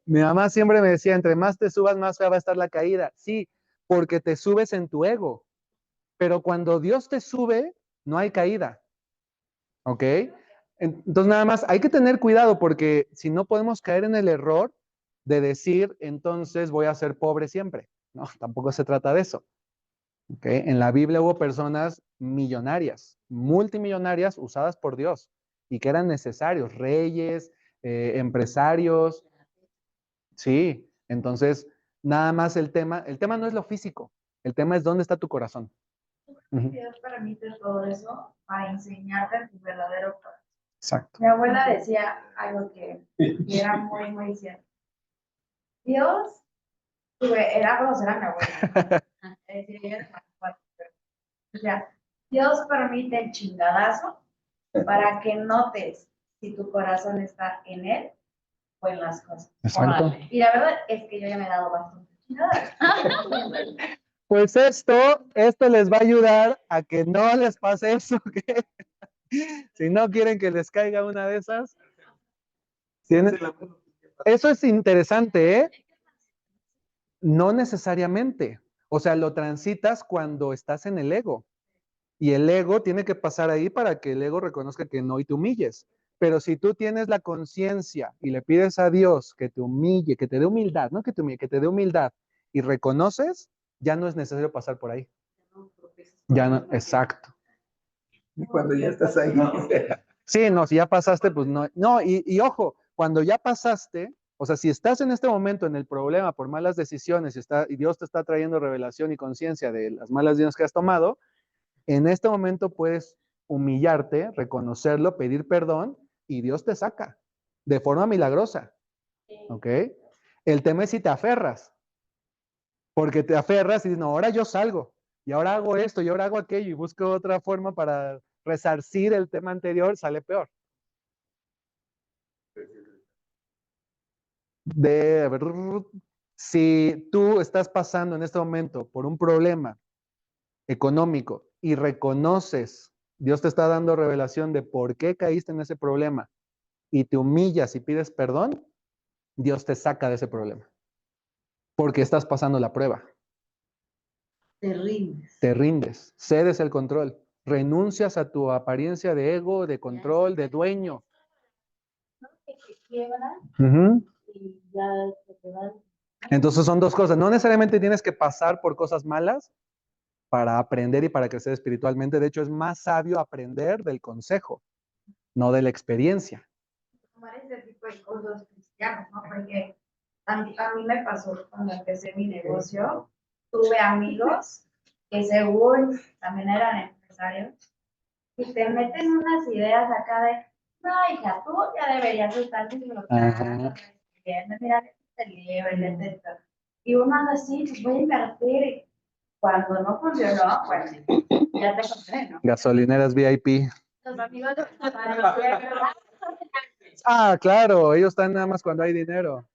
Mi mamá siempre me decía, entre más te subas, más fea va a estar la caída. Sí, porque te subes en tu ego. Pero cuando Dios te sube, no hay caída. ¿Ok? Entonces nada más hay que tener cuidado porque si no podemos caer en el error de decir, entonces voy a ser pobre siempre. No, tampoco se trata de eso. ¿Okay? En la Biblia hubo personas millonarias, multimillonarias usadas por Dios y que eran necesarios, reyes, empresarios. Sí, entonces nada más el tema no es lo físico, el tema es dónde está tu corazón. Dios permite todo eso para enseñarte tu verdadero corazón. Exacto. Mi abuela decía algo que era muy, muy cierto. Dios, era grosera mi abuela. Decía, Dios permite el chingadazo para que notes si tu corazón está en él o en las cosas. Exacto. Y la verdad es que yo ya me he dado bastante chingadas. Pues esto les va a ayudar a que no les pase eso, ¿ok? Si no quieren que les caiga una de esas, tienen... Eso es interesante, ¿eh? No necesariamente. O sea, lo transitas cuando estás en el ego. Y el ego tiene que pasar ahí para que el ego reconozca que no y te humilles. Pero si tú tienes la conciencia y le pides a Dios que te humille, que te dé humildad, no que te humille, que te dé humildad y reconoces, ya no es necesario pasar por ahí. Ya no, exacto. Y cuando ya estás ahí. Sí, no, si ya pasaste, pues no. No, y ojo, cuando ya pasaste, o sea, si estás en este momento en el problema por malas decisiones y Dios te está trayendo revelación y conciencia de las malas decisiones que has tomado, en este momento puedes humillarte, reconocerlo, pedir perdón y Dios te saca de forma milagrosa. ¿Ok? El tema es si te aferras, porque te aferras y dices, no, ahora yo salgo y ahora hago esto y ahora hago aquello y busco otra forma para resarcir el tema anterior, sale peor. Si tú estás pasando en este momento por un problema económico y reconoces, Dios te está dando revelación de por qué caíste en ese problema y te humillas y pides perdón, Dios te saca de ese problema. Porque estás pasando la prueba. Te rindes. Te rindes, cedes el control, renuncias a tu apariencia de ego, de control, de dueño. Que quiebran Uh-huh. y ya se te van. Entonces son dos cosas. No necesariamente tienes que pasar por cosas malas para aprender y para crecer espiritualmente. De hecho, es más sabio aprender del consejo, no de la experiencia. Tomar ese tipo de cosas cristianos, ¿no? Porque a mí me pasó cuando empecé mi negocio, tuve amigos que según también eran empresarios y te meten unas ideas acá de, no, hija, tú ya deberías estar disfrutando, mira que te libro, etc. Y uno anda así, pues voy a invertir y cuando no funcionó, pues ya te conté, ¿no? Gasolineras VIP. Los amigos de Ah, claro, ellos están nada más cuando hay dinero.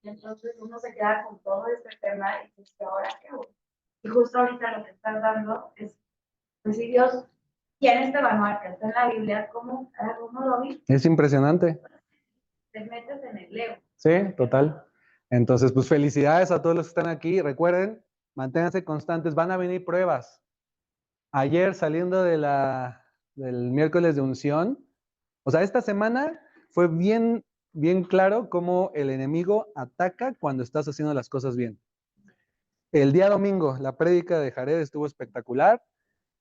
entonces uno se queda con todo este tema y dice, ¿ahora qué hago? Y justo ahorita lo que estás dando es, pues si Dios tiene este manual que está en la Biblia, ¿cómo lo vi? Es impresionante. Te metes en el ego. Sí, total. Entonces, pues felicidades a todos los que están aquí. Recuerden, manténganse constantes. Van a venir pruebas. Ayer saliendo del miércoles de unción, o sea, esta semana fue bien claro cómo el enemigo ataca cuando estás haciendo las cosas bien. El día domingo, la prédica de Jared estuvo espectacular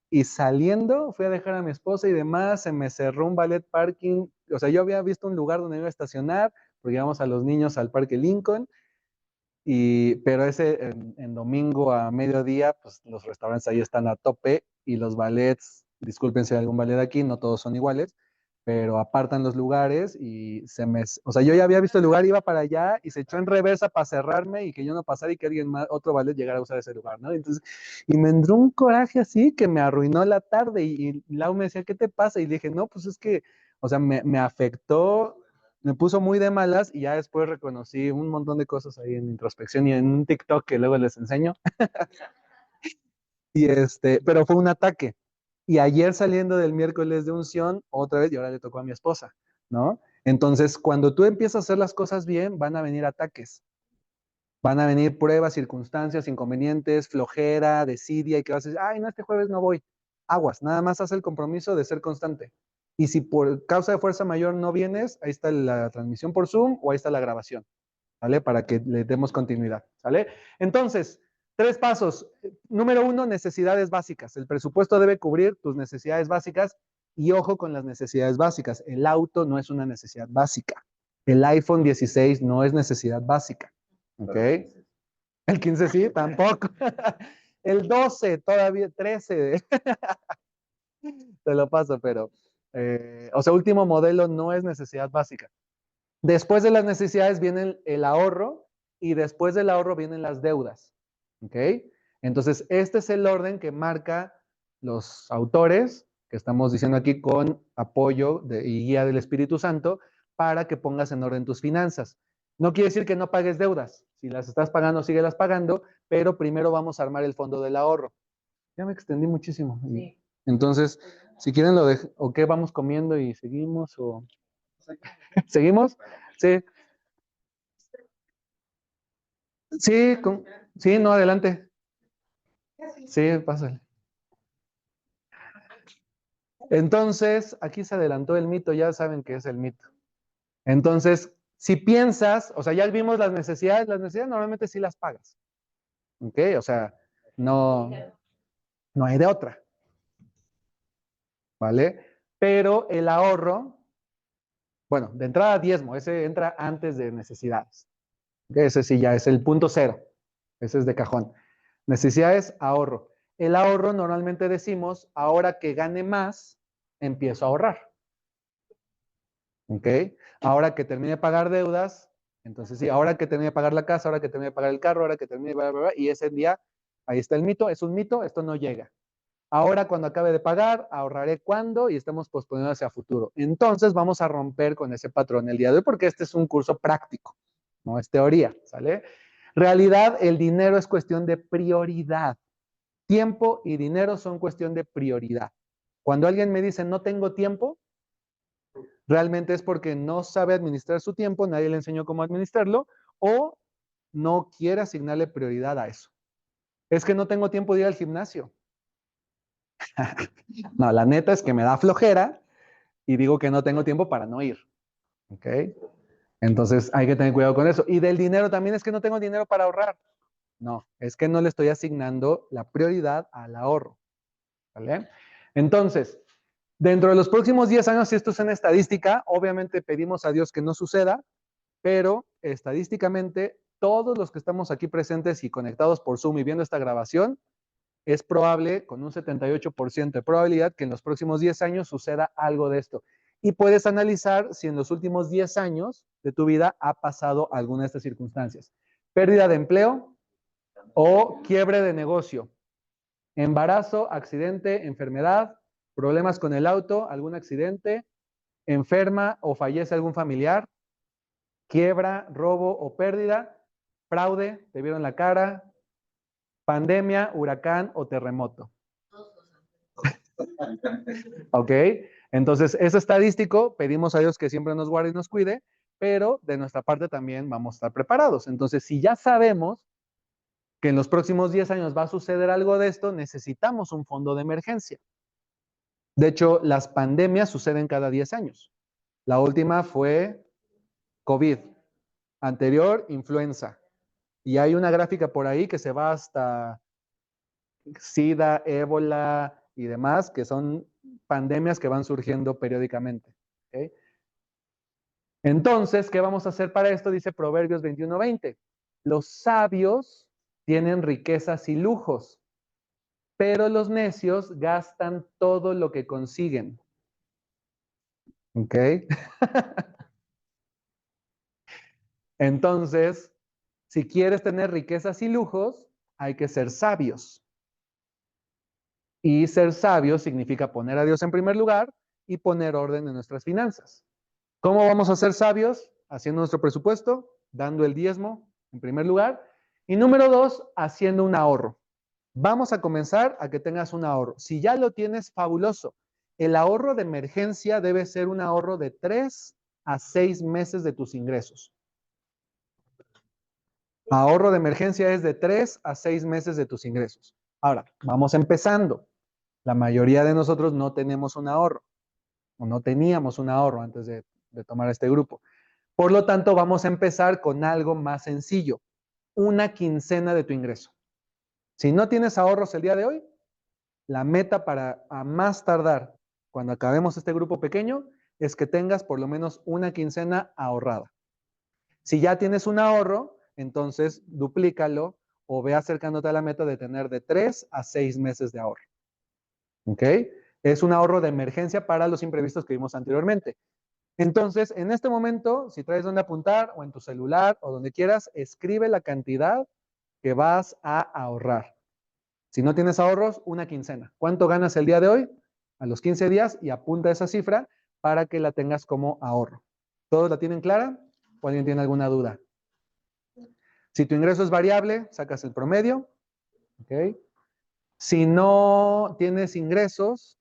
y saliendo fui a dejar a mi esposa y demás, se me cerró un ballet parking, o sea, yo había visto un lugar donde iba a estacionar, porque llevamos a los niños al Parque Lincoln, pero en domingo a mediodía, pues los restaurantes ahí están a tope y los ballets, disculpen si hay algún ballet aquí, no todos son iguales, pero apartan los lugares o sea, yo ya había visto el lugar, iba para allá y se echó en reversa para cerrarme y que yo no pasara y que alguien más, otro ballet llegara a usar ese lugar, ¿no? Entonces, y me entró un coraje así que me arruinó la tarde y Lau me decía, ¿qué te pasa? Y dije, no, pues es que, o sea, me afectó, me puso muy de malas y ya después reconocí un montón de cosas ahí en introspección y en un TikTok que luego les enseño. Pero fue un ataque. Y ayer saliendo del miércoles de unción, otra vez, y ahora le tocó a mi esposa, ¿no? Entonces, cuando tú empiezas a hacer las cosas bien, van a venir ataques. Van a venir pruebas, circunstancias, inconvenientes, flojera, desidia, y que vas a decir, ay, no, este jueves no voy. Aguas, nada más haz el compromiso de ser constante. Y si por causa de fuerza mayor no vienes, ahí está la transmisión por Zoom o ahí está la grabación, ¿vale? Para que le demos continuidad, ¿vale? Entonces, 3 pasos. Número 1, necesidades básicas. El presupuesto debe cubrir tus necesidades básicas y ojo con las necesidades básicas. El auto no es una necesidad básica. El iPhone 16 no es necesidad básica. ¿Ok? El 15 sí, tampoco. El 12 todavía, 13. Te lo paso, pero... o sea, último modelo no es necesidad básica. Después de las necesidades viene el ahorro y después del ahorro vienen las deudas. ¿Ok? Entonces, este es el orden que marca los autores, que estamos diciendo aquí con apoyo y guía del Espíritu Santo, para que pongas en orden tus finanzas. No quiere decir que no pagues deudas. Si las estás pagando, síguelas pagando, pero primero vamos a armar el fondo del ahorro. Ya me extendí muchísimo. Sí. Entonces, Si quieren lo dejo, o qué, vamos comiendo y seguimos, o... ¿Seguimos? Sí. Sí, sí, no, adelante. Sí, pásale. Entonces, aquí se adelantó el mito, ya saben qué es el mito. Entonces, si piensas, o sea, ya vimos las necesidades normalmente sí las pagas. ¿Ok? O sea, no hay de otra. ¿Vale? Pero el ahorro, bueno, de entrada diezmo, ese entra antes de necesidades. ¿Ok? Ese sí ya es el punto cero. Ese es de cajón. Necesidades, ahorro. El ahorro normalmente decimos, ahora que gane más, empiezo a ahorrar. ¿Ok? Ahora que termine de pagar deudas, entonces sí, ahora que termine de pagar la casa, ahora que termine de pagar el carro, ahora que termine de pagar, y ese día, ahí está el mito, es un mito, esto no llega. Ahora cuando acabe de pagar, ahorraré cuando y estamos posponiendo hacia futuro. Entonces vamos a romper con ese patrón el día de hoy porque este es un curso práctico, no es teoría, ¿sale? Realidad, el dinero es cuestión de prioridad. Tiempo y dinero son cuestión de prioridad. Cuando alguien me dice no tengo tiempo, realmente es porque no sabe administrar su tiempo, nadie le enseñó cómo administrarlo, o no quiere asignarle prioridad a eso. Es que no tengo tiempo de ir al gimnasio. No, la neta es que me da flojera y digo que no tengo tiempo para no ir. ¿Ok? Entonces hay que tener cuidado con eso. Y del dinero también es que no tengo dinero para ahorrar. No, es que no le estoy asignando la prioridad al ahorro. ¿Vale? Entonces, dentro de los próximos 10 años, si esto es una estadística, obviamente pedimos a Dios que no suceda, pero estadísticamente todos los que estamos aquí presentes y conectados por Zoom y viendo esta grabación, es probable, con un 78% de probabilidad, que en los próximos 10 años suceda algo de esto. Y puedes analizar si en los últimos 10 años de tu vida ha pasado alguna de estas circunstancias. Pérdida de empleo o quiebre de negocio. Embarazo, accidente, enfermedad, problemas con el auto, algún accidente, enferma o fallece algún familiar, quiebra, robo o pérdida, fraude, te vieron la cara, pandemia, huracán o terremoto. ¿Ok? Entonces, es estadístico, pedimos a Dios que siempre nos guarde y nos cuide, pero de nuestra parte también vamos a estar preparados. Entonces, si ya sabemos que en los próximos 10 años va a suceder algo de esto, necesitamos un fondo de emergencia. De hecho, las pandemias suceden cada 10 años. La última fue COVID, anterior, influenza. Y hay una gráfica por ahí que se va hasta SIDA, ébola y demás, que son pandemias que van surgiendo periódicamente. ¿Okay? Entonces, ¿qué vamos a hacer para esto? Dice Proverbios 21:20. Los sabios tienen riquezas y lujos, pero los necios gastan todo lo que consiguen. ¿Ok? Entonces, si quieres tener riquezas y lujos, hay que ser sabios. Y ser sabio significa poner a Dios en primer lugar y poner orden en nuestras finanzas. ¿Cómo vamos a ser sabios? Haciendo nuestro presupuesto, dando el diezmo en primer lugar. Y número 2, haciendo un ahorro. Vamos a comenzar a que tengas un ahorro. Si ya lo tienes, fabuloso. El ahorro de emergencia debe ser un ahorro de 3 a 6 meses de tus ingresos. Ahorro de emergencia es de 3 a 6 meses de tus ingresos. Ahora, vamos empezando. La mayoría de nosotros no tenemos un ahorro, o no teníamos un ahorro antes de tomar este grupo. Por lo tanto, vamos a empezar con algo más sencillo, una quincena de tu ingreso. Si no tienes ahorros el día de hoy, la meta para a más tardar, cuando acabemos este grupo pequeño, es que tengas por lo menos una quincena ahorrada. Si ya tienes un ahorro, entonces duplícalo o ve acercándote a la meta de tener de 3 a 6 meses de ahorro. ¿Ok? Es un ahorro de emergencia para los imprevistos que vimos anteriormente. Entonces, en este momento, si traes donde apuntar o en tu celular o donde quieras, escribe la cantidad que vas a ahorrar. Si no tienes ahorros, una quincena. ¿Cuánto ganas el día de hoy? A los 15 días y apunta esa cifra para que la tengas como ahorro. ¿Todos la tienen clara? ¿O alguien tiene alguna duda? Si tu ingreso es variable, sacas el promedio. ¿Ok? Si no tienes ingresos,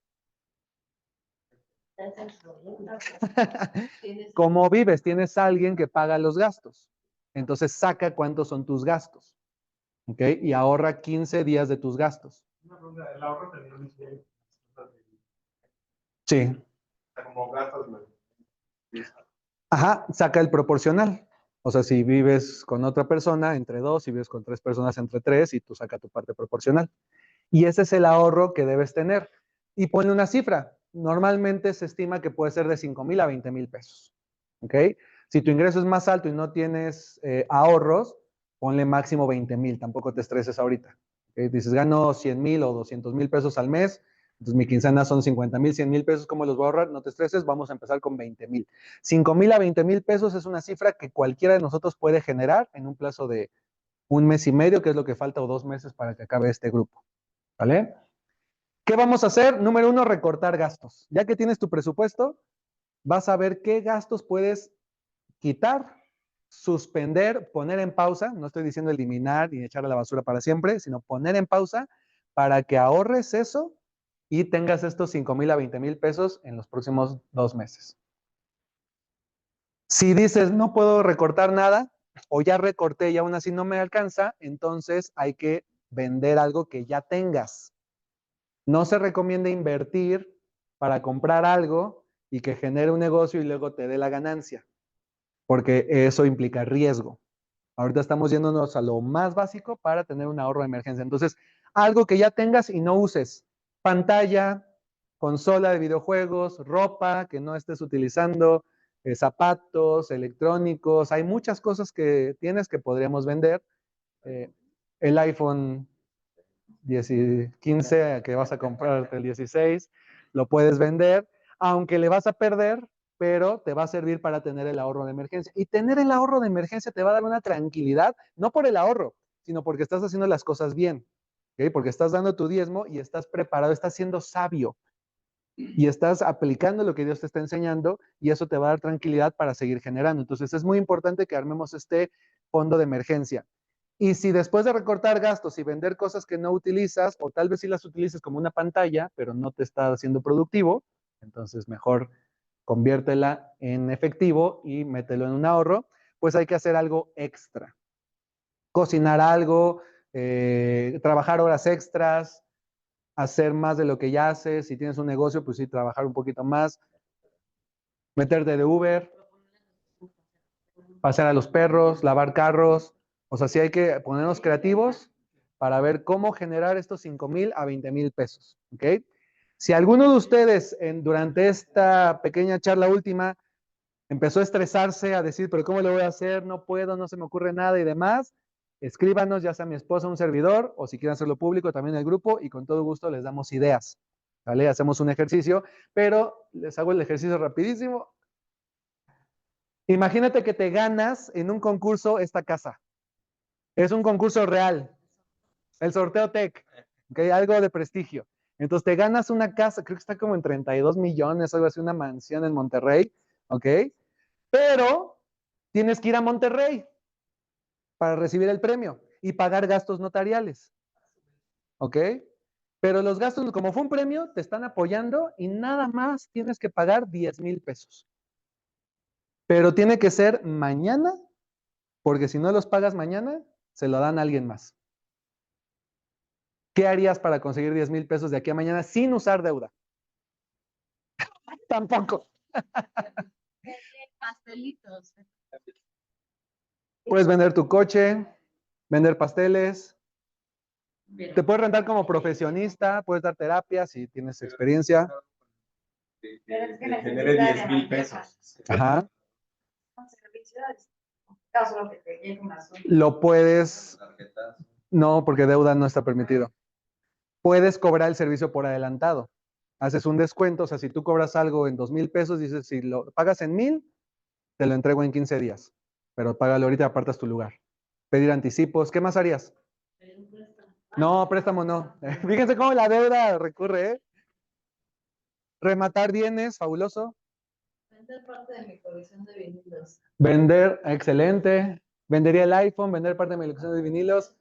Como vives, tienes a alguien que paga los gastos. Entonces saca cuántos son tus gastos. ¿Ok? Y ahorra 15 días de tus gastos. Una pregunta, el ahorro también incluye Sí. como gastos. Ajá, saca el proporcional. O sea, si vives con otra persona, entre 2, si vives con 3 personas, entre 3, y tú saca tu parte proporcional. Y ese es el ahorro que debes tener. Y ponle una cifra. Normalmente se estima que puede ser de 5,000 a 20,000 pesos. ¿Ok? Si tu ingreso es más alto y no tienes ahorros, ponle máximo 20,000. Tampoco te estreses ahorita. ¿Ok? Dices, gano 100,000 o 200,000 pesos al mes. Entonces mi quincena son 50,000, 100,000 pesos. ¿Cómo los voy a ahorrar? No te estreses, vamos a empezar con 20,000. 5,000 a 20,000 pesos es una cifra que cualquiera de nosotros puede generar en un plazo de 1 mes y medio, que es lo que falta, o 2 meses para que acabe este grupo. ¿Vale? ¿Qué vamos a hacer? Número 1, recortar gastos. Ya que tienes tu presupuesto, vas a ver qué gastos puedes quitar, suspender, poner en pausa. No estoy diciendo eliminar y echar a la basura para siempre, sino poner en pausa para que ahorres eso y tengas estos 5,000 a 20,000 pesos en los próximos 2 meses. Si dices, no puedo recortar nada, o ya recorté y aún así no me alcanza, entonces hay que vender algo que ya tengas. No se recomienda invertir para comprar algo y que genere un negocio y luego te dé la ganancia, porque eso implica riesgo. Ahorita estamos yéndonos a lo más básico para tener un ahorro de emergencia. Entonces, algo que ya tengas y no uses. Pantalla, consola de videojuegos, ropa que no estés utilizando, zapatos, electrónicos. Hay muchas cosas que tienes que podríamos vender. El iPhone 15 que vas a comprarte el 16, lo puedes vender, aunque le vas a perder, pero te va a servir para tener el ahorro de emergencia. Y tener el ahorro de emergencia te va a dar una tranquilidad, no por el ahorro, sino porque estás haciendo las cosas bien, ¿okay? Porque estás dando tu diezmo y estás preparado, estás siendo sabio y estás aplicando lo que Dios te está enseñando y eso te va a dar tranquilidad para seguir generando. Entonces es muy importante que armemos este fondo de emergencia. Y si después de recortar gastos y vender cosas que no utilizas, o tal vez sí las utilices como una pantalla, pero no te está haciendo productivo, entonces mejor conviértela en efectivo y mételo en un ahorro, pues hay que hacer algo extra. Cocinar algo, trabajar horas extras, hacer más de lo que ya haces. Si tienes un negocio, pues sí, trabajar un poquito más, meterte de Uber, pasear a los perros, lavar carros. O sea, sí hay que ponernos creativos para ver cómo generar estos 5,000 a 20,000 pesos. ¿Ok? Si alguno de ustedes durante esta pequeña charla última empezó a estresarse, a decir, pero ¿cómo lo voy a hacer? No puedo, no se me ocurre nada y demás, escríbanos, ya sea mi esposa, un servidor, o si quieren hacerlo público, también el grupo, y con todo gusto les damos ideas. ¿Vale? Hacemos un ejercicio, pero les hago el ejercicio rapidísimo. Imagínate que te ganas en un concurso esta casa. Es un concurso real. El sorteo Tech. ¿Okay? Algo de prestigio. Entonces te ganas una casa, creo que está como en 32 millones, algo así, una mansión en Monterrey. ¿Ok? Pero tienes que ir a Monterrey para recibir el premio y pagar gastos notariales. ¿Ok? Pero los gastos, como fue un premio, te están apoyando y nada más tienes que pagar 10,000 pesos. Pero tiene que ser mañana, porque si no los pagas mañana, se lo dan a alguien más. ¿Qué harías para conseguir 10,000 pesos de aquí a mañana sin usar deuda? Tampoco. Pastelitos. Puedes vender tu coche, vender pasteles. Bien. Te puedes rentar como profesionista, puedes dar terapia si tienes experiencia. Pero es que genere necesitas 10,000 pesos. Ajá. un servicio, caso lo que te llegue un asunto. Lo puedes, no, porque deuda no está permitido. Puedes cobrar el servicio por adelantado. Haces un descuento, o sea, si tú cobras algo en 2,000 pesos, dices, si lo pagas en 1,000, te lo entrego en 15 días. Pero págalo ahorita y apartas tu lugar. Pedir anticipos, ¿qué más harías? No, préstamo no. Fíjense cómo la deuda recurre, ¿eh? Rematar bienes, fabuloso. Vender parte de mi colección de vinilos. Vender, excelente. Vendería el iPhone, vender parte de mi colección de vinilos.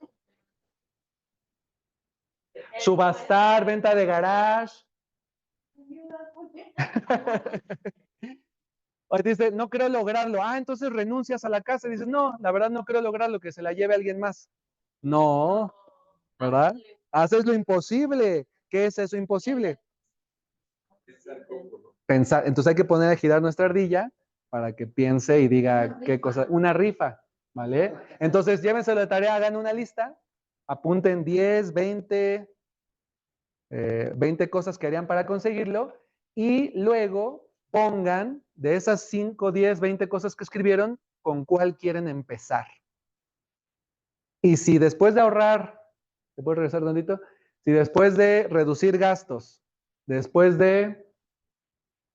Subastar, venta de garage. O dice, no creo lograrlo. Ah, entonces renuncias a la casa y dices, no, la verdad no creo lograrlo, que se la lleve alguien más. No, ¿verdad? Haces lo imposible. ¿Qué es eso imposible? Pensar. Entonces hay que poner a girar nuestra ardilla para que piense y diga qué cosa. Una rifa, ¿vale? Entonces llévenselo de tarea, hagan una lista, apunten 10, 20 cosas que harían para conseguirlo y luego pongan de esas 5, 10, 20 cosas que escribieron, con cuál quieren empezar. Y si después de ahorrar, ¿te puedes regresar tantito? Si después de reducir gastos, después de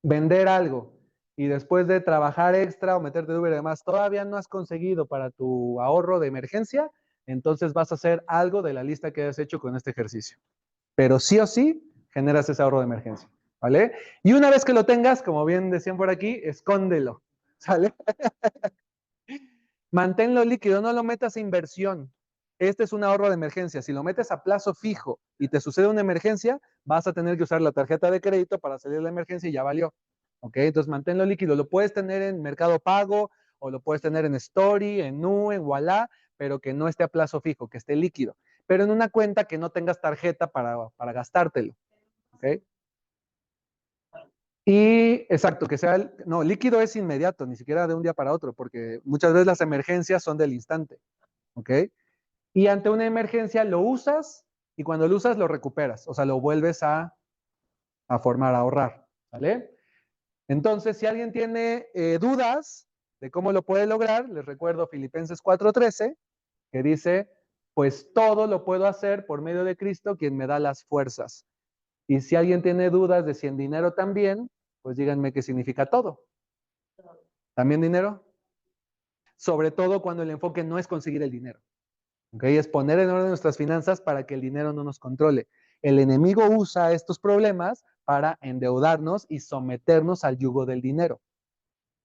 vender algo y después de trabajar extra o meterte de Uber y demás, todavía no has conseguido para tu ahorro de emergencia, entonces vas a hacer algo de la lista que has hecho con este ejercicio. Pero sí o sí, generas ese ahorro de emergencia, ¿vale? Y una vez que lo tengas, como bien decían por aquí, escóndelo, ¿sale? Manténlo líquido, no lo metas a inversión. Este es un ahorro de emergencia. Si lo metes a plazo fijo y te sucede una emergencia, vas a tener que usar la tarjeta de crédito para salir de la emergencia y ya valió. ¿Ok? Entonces manténlo líquido. Lo puedes tener en Mercado Pago o lo puedes tener en Story, en Nu, en Walla, pero que no esté a plazo fijo, que esté líquido. Pero en una cuenta que no tengas tarjeta para gastártelo. ¿Ok? Y exacto, que sea, no, líquido es inmediato, ni siquiera de un día para otro, porque muchas veces las emergencias son del instante. ¿Ok? Y ante una emergencia lo usas y cuando lo usas lo recuperas, o sea, lo vuelves a formar, a ahorrar, ¿vale? Entonces, si alguien tiene dudas de cómo lo puede lograr, les recuerdo Filipenses 4:13, que dice, pues todo lo puedo hacer por medio de Cristo, quien me da las fuerzas. Y si alguien tiene dudas de si en dinero también, pues díganme qué significa todo. ¿También dinero? Sobre todo cuando el enfoque no es conseguir el dinero. ¿Okay? Es poner en orden nuestras finanzas para que el dinero no nos controle. El enemigo usa estos problemas para endeudarnos y someternos al yugo del dinero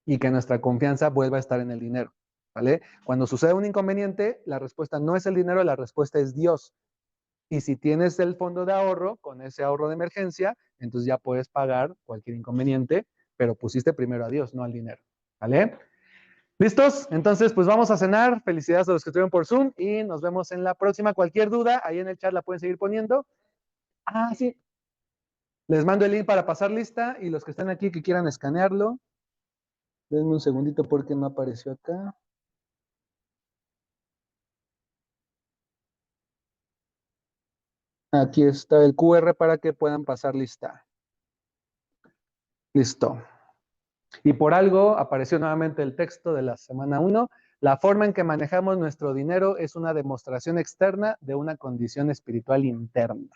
y que nuestra confianza vuelva a estar en el dinero. ¿Vale? Cuando sucede un inconveniente, la respuesta no es el dinero, la respuesta es Dios. Y si tienes el fondo de ahorro, con ese ahorro de emergencia, entonces ya puedes pagar cualquier inconveniente, pero pusiste primero a Dios, no al dinero. ¿Vale? ¿Listos? Entonces, pues vamos a cenar. Felicidades a los que estuvieron por Zoom y nos vemos en la próxima. Cualquier duda, ahí en el chat la pueden seguir poniendo. Ah, sí. Les mando el link para pasar lista y los que están aquí que quieran escanearlo. Denme un segundito porque no apareció acá. Aquí está el QR para que puedan pasar lista. Listo. Y por algo apareció nuevamente el texto de la semana 1. La forma en que manejamos nuestro dinero es una demostración externa de una condición espiritual interna.